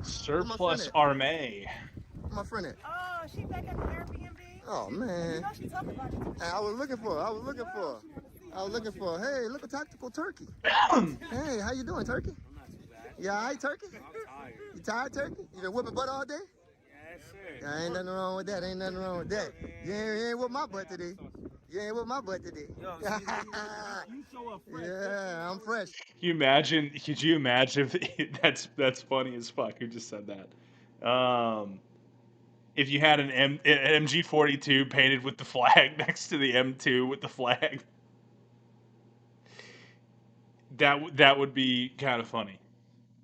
S1: Surplus Arme.
S13: Where my friend at?
S14: Oh, she back at the Airbnb.
S13: Oh man.
S14: You know she talking about you.
S13: Hey, I was looking for. Hey, look, a tactical turkey. Hey, how you doing, turkey? You all right, turkey?
S9: I'm tired.
S13: You tired, turkey? You been whipping butt all day?
S9: Yes, sir.
S13: Yeah, ain't nothing wrong with that. You ain't with my butt today.
S9: Yo, you show up fresh.
S13: Yeah, I'm fresh.
S1: Could you imagine if that's funny as fuck. Who just said that? If you had an MG42 painted with the flag next to the M2 with the flag, that would be kind of funny.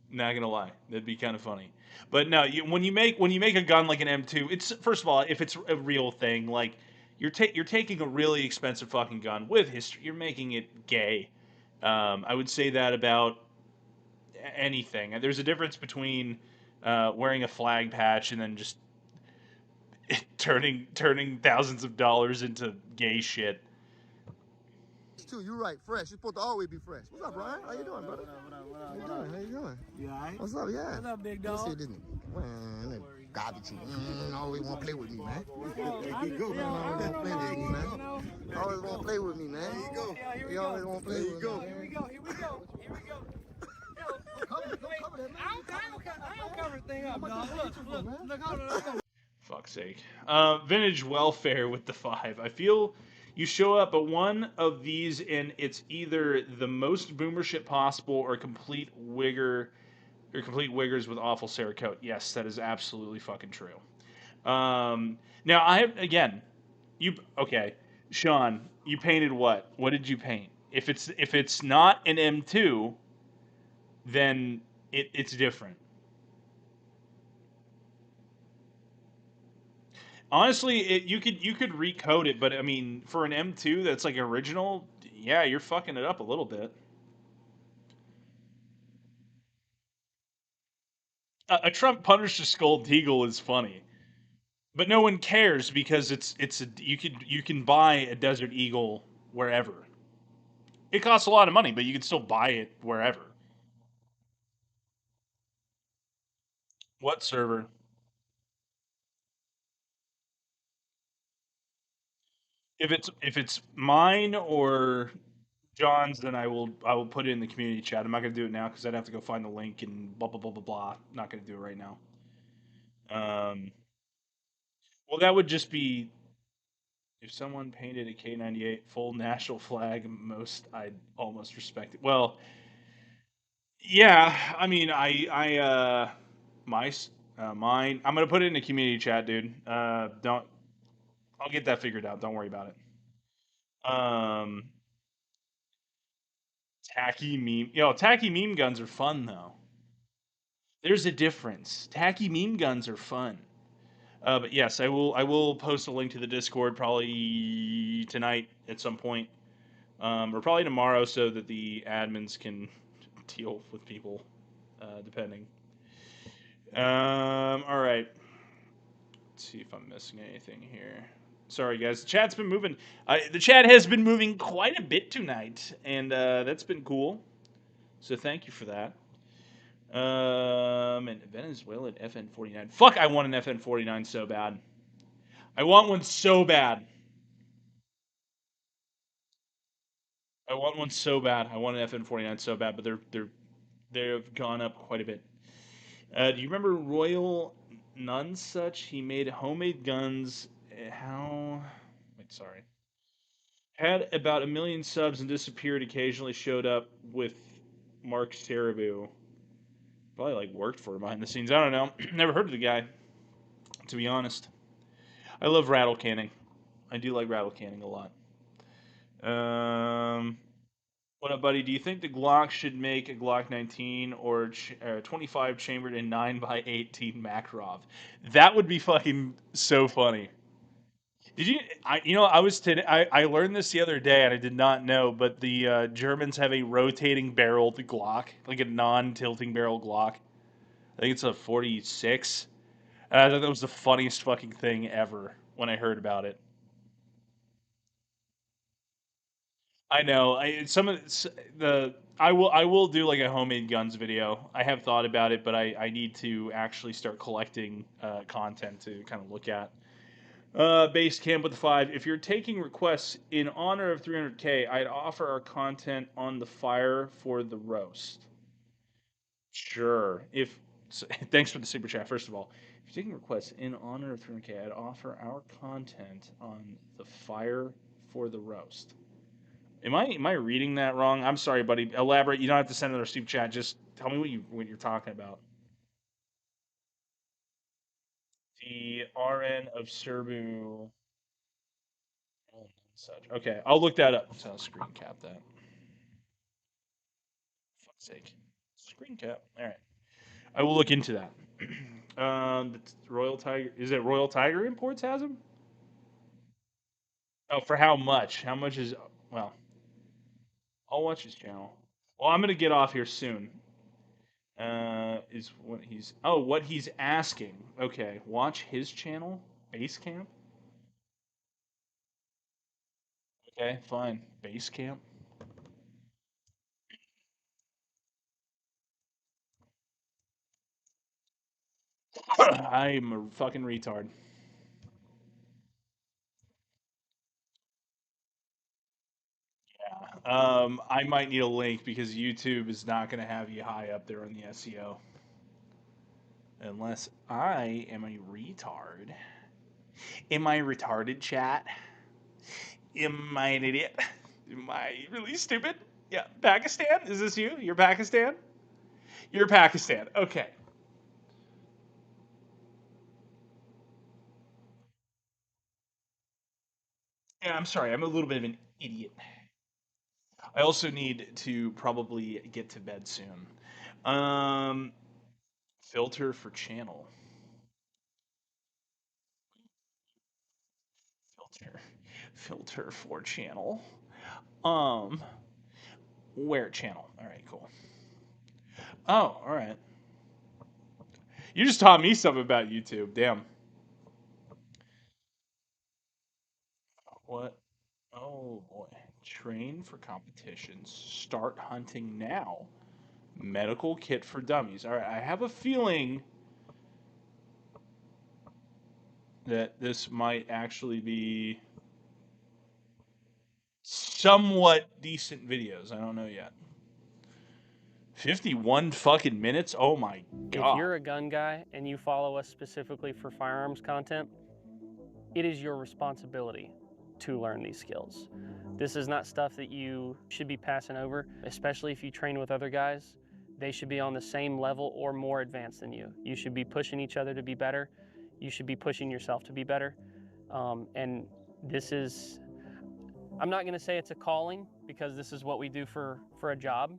S1: Not gonna lie, that'd be kind of funny. But no, when you make a gun like an M2, it's first of all, if it's a real thing, like you're taking a really expensive fucking gun with history, you're making it gay. I would say that about anything. There's a difference between wearing a flag patch, and then just turning thousands of dollars into gay shit.
S13: Too, you're right, fresh. You're supposed to always be fresh. What's up, Brian? How you doing, brother? How you doing? How you doing? You all right? What's up, yeah? What's up, big dog? Let's see this nigga. Man, that garbage. Always want to play with me, man. Always want to play with me, man. Always want to play with me, man. Here you go. You always want to play with me. Here we go. Here we go. Here we go. I don't cover the thing up, dog. Look, hold on.
S1: Fuck's sake. Vintage welfare with the 5. I feel you show up at one of these and it's either the most boomer shit possible or complete wiggers with awful Cerakote. Yes, that is absolutely fucking true. Now I have again, okay, Sean, you painted what? What did you paint? If it's not an M2, then it's different. Honestly, you could recode it, but I mean, for an M2 that's like original, yeah, you're fucking it up a little bit. A Trump Punisher Skull Eagle is funny, but no one cares because you can buy a Desert Eagle wherever. It costs a lot of money, but you can still buy it wherever. What server? If it's mine or John's, then I will put it in the community chat. I'm not gonna do it now because I'd have to go find the link and blah blah blah blah blah. Not gonna do it right now. Well, that would just be if someone painted a K98 full national flag. Most I'd almost respect it. Well, yeah. I mean, mine. I'm gonna put it in the community chat, dude. Don't. I'll get that figured out. Don't worry about it. Tacky meme. Yo, tacky meme guns are fun though. There's a difference. Tacky meme guns are fun. But yes, I will post a link to the Discord probably tonight at some point, or probably tomorrow, so that the admins can deal with people, depending. All right. Let's see if I'm missing anything here. Sorry, guys. The chat's been moving. The chat has been moving quite a bit tonight, and that's been cool. So thank you for that. And Venezuelan FN49. Fuck, I want an FN49 so bad. I want one so bad. I want one so bad. I want an FN49 so bad, but they've gone up quite a bit. Do you remember Royal Nunsuch? He made homemade guns. How? Wait, sorry. Had about 1 million subs and disappeared. Occasionally showed up with Mark Sarabu. Probably like worked for him behind the scenes. I don't know. Never heard of the guy, to be honest. I love rattle canning. I do like rattle canning a lot. What up, buddy? Do you think the Glock should make a Glock 19 or 25 chambered in 9x18 Makarov? That would be fucking so funny. Did you? I was today. I learned this the other day, and I did not know. But the Germans have a rotating barreled Glock, like a non-tilting barrel Glock. I think it's a 46. And I thought that was the funniest fucking thing ever when I heard about it. I know. Some of the I will do like a homemade guns video. I have thought about it, but I need to actually start collecting content to kind of look at. Base camp with the 5. If you're taking requests in honor of 300K, I'd offer our content on the fire for the roast. Sure. Thanks for the super chat. First of all, if you're taking requests in honor of 300K, I'd offer our content on the fire for the roast. Am I reading that wrong? I'm sorry, buddy. Elaborate. You don't have to send another super chat. Just tell me what you're talking about. The RN of Serbu. Such. Okay, I'll look that up. So I'll screen cap that. Fuck's sake. Screen cap. All right. I will look into that. Royal Tiger. Is it Royal Tiger Imports has them? Oh, for how much? How much is? Well, I'll watch his channel. Well, I'm gonna get off here soon. Is what he's asking. Okay, watch his channel, Base Camp. Okay, fine, Base Camp. I'm a fucking retard. I might need a link because YouTube is not going to have you high up there on the SEO. Unless I am a retard. Am I retarded, chat? Am I an idiot? Am I really stupid? Yeah, Pakistan? Is this you? You're Pakistan? You're Pakistan. Okay. Yeah, I'm sorry. I'm a little bit of an idiot. I also need to probably get to bed soon. Filter for channel. Filter for channel. Where channel? All right, cool. Oh, all right. You just taught me something about YouTube. Damn. What? Oh boy. Train for competitions. Start hunting now. Medical kit for dummies. All right. I have a feeling that this might actually be somewhat decent videos. I don't know yet. 51 fucking minutes? Oh my god.
S15: If you're a gun guy and you follow us specifically for firearms content, it is your responsibility to learn these skills. This is not stuff that you should be passing over, especially if you train with other guys. They should be on the same level or more advanced than you. You should be pushing each other to be better. You should be pushing yourself to be better. And this is, I'm not gonna say it's a calling because this is what we do for a job,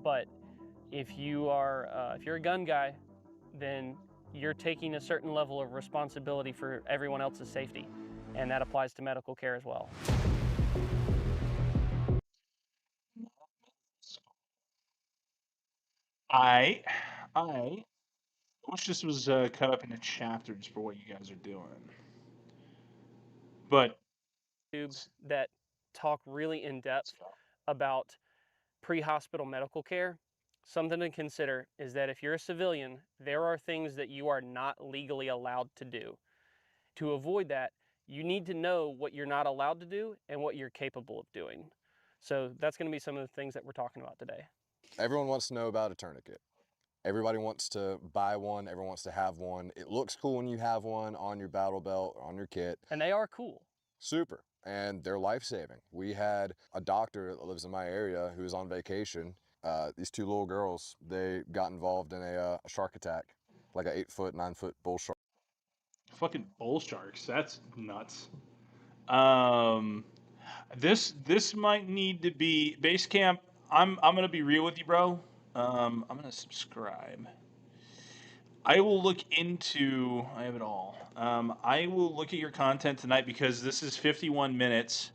S15: but if you're a gun guy, then you're taking a certain level of responsibility for everyone else's safety, and that applies to medical care as well.
S1: I wish this was cut up into chapters for what you guys are doing. But
S15: that talk really in depth about pre-hospital medical care. Something to consider is that if you're a civilian, there are things that you are not legally allowed to do. To avoid that, you need to know what you're not allowed to do and what you're capable of doing. So that's going to be some of the things that we're talking about today.
S16: Everyone wants to know about a tourniquet. Everybody wants to buy one, everyone wants to have one. It looks cool when you have one on your battle belt or on your kit.
S15: And they are cool.
S16: Super, and they're life-saving. We had a doctor that lives in my area who was on vacation. These two little girls, they got involved in a shark attack, like an 8-foot, 9-foot bull shark.
S1: Fucking bull sharks, that's nuts. This might need to be base camp. I'm gonna be real with you, bro. I'm gonna subscribe. I will look into. I have it all. I will look at your content tonight because this is 51 minutes.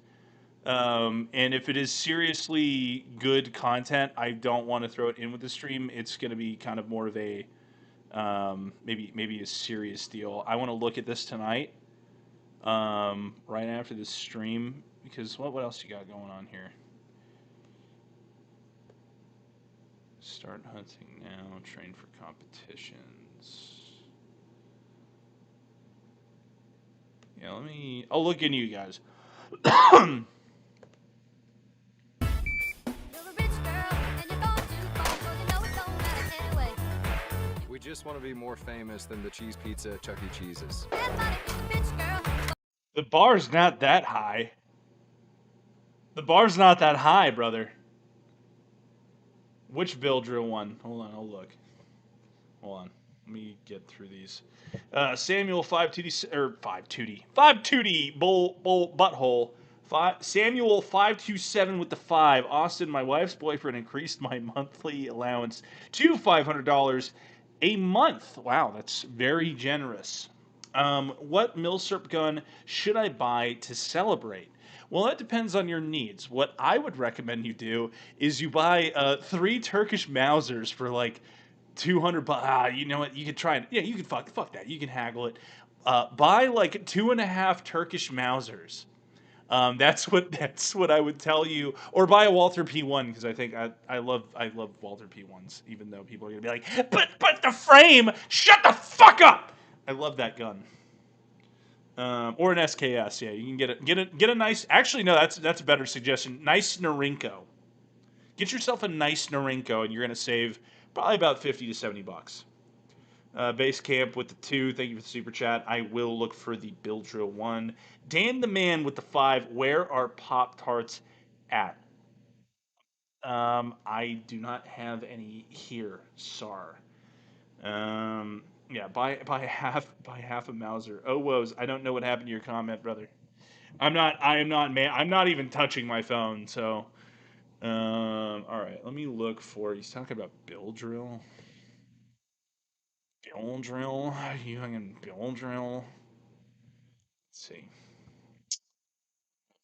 S1: And if it is seriously good content, I don't want to throw it in with the stream. It's going to be kind of more of a maybe a serious deal. I want to look at this tonight, right after this stream, because what else you got going on here? Start hunting now. Train for competitions. Yeah, I'll look into you guys.
S16: We just want to be more famous than the cheese pizza at Chuck E. Cheese's.
S1: The bar's not that high. The bar's not that high, brother. Which Bill Drill one? Hold on, I'll look. Hold on. Let me get through these. Samuel 5-2D bull butthole. Samuel 527 with the 5. Austin, my wife's boyfriend increased my monthly allowance to $500 a month. Wow, that's very generous. What milsurp gun should I buy to celebrate? Well, that depends on your needs. What I would recommend you do is you buy 3 Turkish Mausers for like $200. You know what? You could try it. Yeah, you can fuck that. You can haggle it. Buy like 2.5 Turkish Mausers. That's what I would tell you. Or buy a Walther P1 because I think I love Walther P1s. Even though people are gonna be like, but the frame. Shut the fuck up. I love that gun. Or an SKS. Yeah, you can get a nice. Actually, no, that's a better suggestion. Nice Norinco. Get yourself a nice Norinco, and you're gonna save probably about $50 to $70. Base Camp with the 2. Thank you for the super chat. I will look for the Bill Drill 1. Dan the Man with the 5. Where are Pop Tarts at? I do not have any here. Sar. Yeah, buy half a Mauser. Oh woes! I don't know what happened to your comment, brother. I am not man. I'm not even touching my phone. So, all right. Let me look for. He's talking about Bill Drill. Bill Drill. You fucking Bill Drill. Let's see.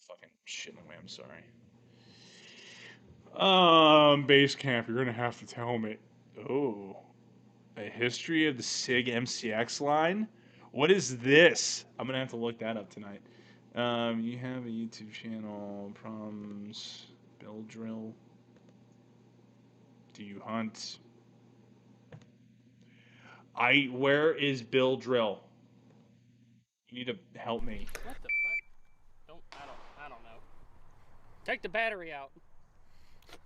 S1: Fucking shit in the way. I'm sorry. Base Camp. You're gonna have to tell me. Oh, a history of the SIG MCX line. What is this? I'm gonna have to look that up tonight. You have a YouTube channel. Problems. Bill Drill. Do you hunt? Where is Bill Drill? You need to help me.
S15: What the fuck? I don't know. Take the battery out.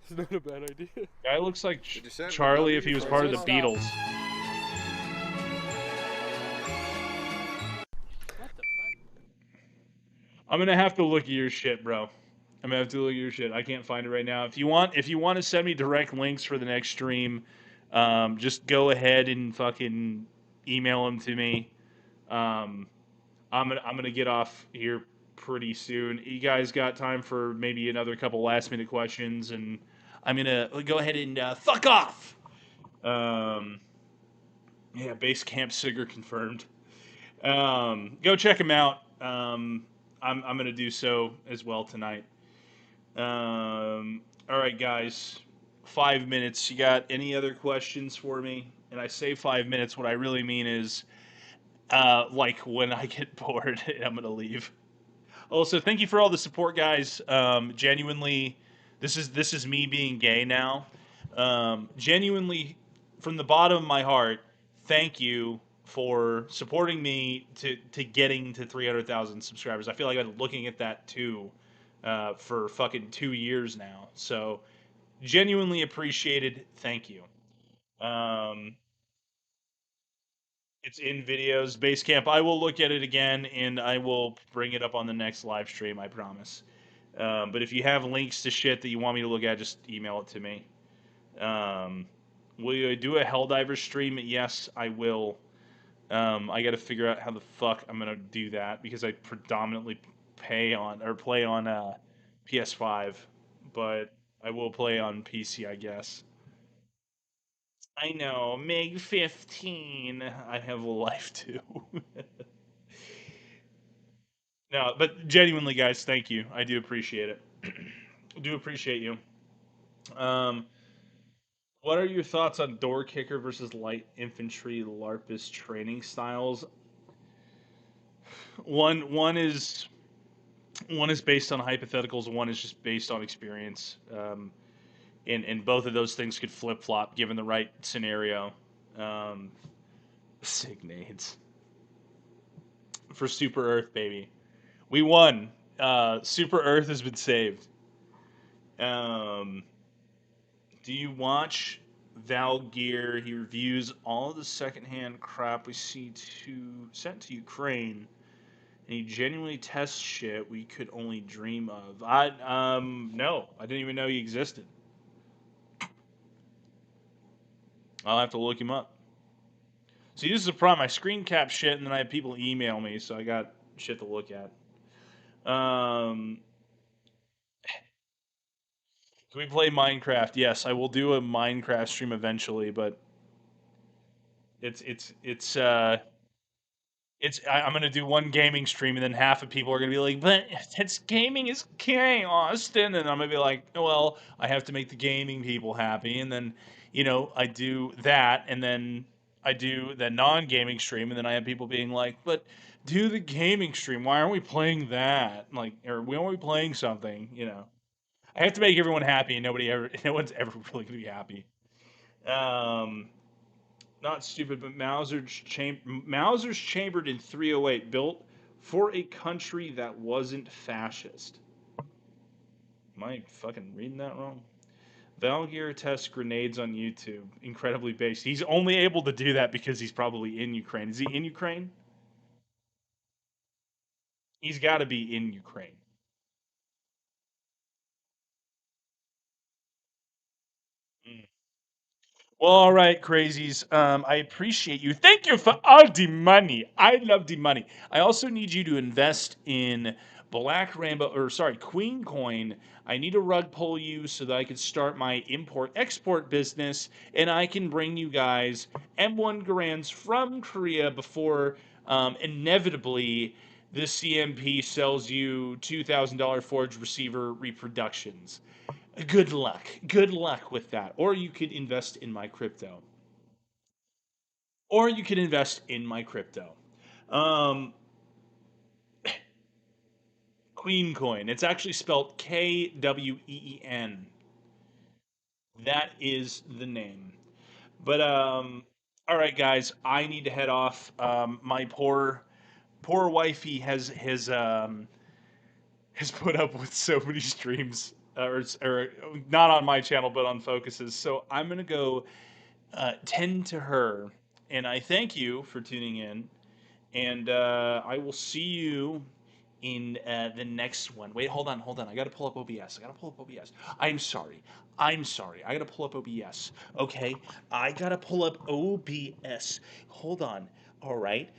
S10: It's not a bad idea.
S1: Guy looks like Charlie if he was part of the Beatles.
S15: What the fuck?
S1: I'm gonna have to look at your shit, bro. I'm gonna have to look at your shit. I can't find it right now. If you want to send me direct links for the next stream, just go ahead and fucking email them to me. I'm gonna get off here pretty soon. You guys got time for maybe another couple last minute questions, and I'm gonna go ahead and fuck off. Yeah, Base Camp Sigger confirmed. Go check him out. I'm gonna do so as well tonight. All right, guys. 5 minutes. You got any other questions for me? And I say 5 minutes. What I really mean is, like when I get bored, I'm gonna leave. Also, thank you for all the support, guys. Genuinely, this is me being gay now. Genuinely, from the bottom of my heart, thank you for supporting me to getting to 300,000 subscribers. I feel like I've been looking at that too for fucking 2 years now. So, genuinely appreciated. Thank you. It's in videos. Basecamp. I will look at it again and I will bring it up on the next live stream. I promise. But if you have links to shit that you want me to look at, just email it to me. Will you do a Helldiver stream? Yes, I will. I got to figure out how the fuck I'm gonna do that because I predominantly play on PS5, but I will play on PC, I guess. I know, Meg 15. I have a life too. No, but genuinely, guys, thank you. I do appreciate it. I do appreciate you. What are your thoughts on door kicker versus light infantry LARPist training styles? One is based on hypotheticals. One is just based on experience. And both of those things could flip flop given the right scenario. Signades for Super Earth, baby. We won. Super Earth has been saved. Do you watch Val Gear? He reviews all of the secondhand crap we see sent to Ukraine, and he genuinely tests shit we could only dream of. No, I didn't even know he existed. I'll have to look him up. See, this is a problem. I screen cap shit, and then I have people email me, so I got shit to look at. Can we play Minecraft? Yes, I will do a Minecraft stream eventually, but I'm gonna do one gaming stream, and then half of people are gonna be like, "But it's gaming is gay, Austin," and I'm gonna be like, "Well, I have to make the gaming people happy," and then you know, I do that, and then I do the non-gaming stream, and then I have people being like, "But do the gaming stream. Why aren't we playing that? Like, or we aren't we playing something? You know." I have to make everyone happy, and no one's ever really gonna be happy. Um, Not stupid, but Mauser's chambered in 308, built for a country that wasn't fascist. Am I fucking reading that wrong? Valgear tests grenades on YouTube. Incredibly based. He's only able to do that because he's probably in Ukraine. Is he in Ukraine? He's got to be in Ukraine. Mm. Well, all right, crazies. I appreciate you. Thank you for all the money. I love the money. I also need you to invest in Black Rambo, or sorry, Queen Coin. I need to rug pull you so that I can start my import export business, and I can bring you guys M1 Garands from Korea before inevitably the CMP sells you $2,000 forged receiver reproductions. Good luck. Good luck with that. Or you could invest in my crypto. Or you could invest in my crypto. Um, Queen Coin. It's actually spelled Kween. That is the name. But all right, guys. I need to head off. My poor wifey has put up with so many streams, or not on my channel, but on Focus's. So I'm gonna go tend to her. And I thank you for tuning in. And I will see you in the next one. Wait, hold on, hold on. I got to pull up OBS. I got to pull up OBS. I'm sorry. I'm sorry. I got to pull up OBS. Okay? I got to pull up OBS. Hold on. All right.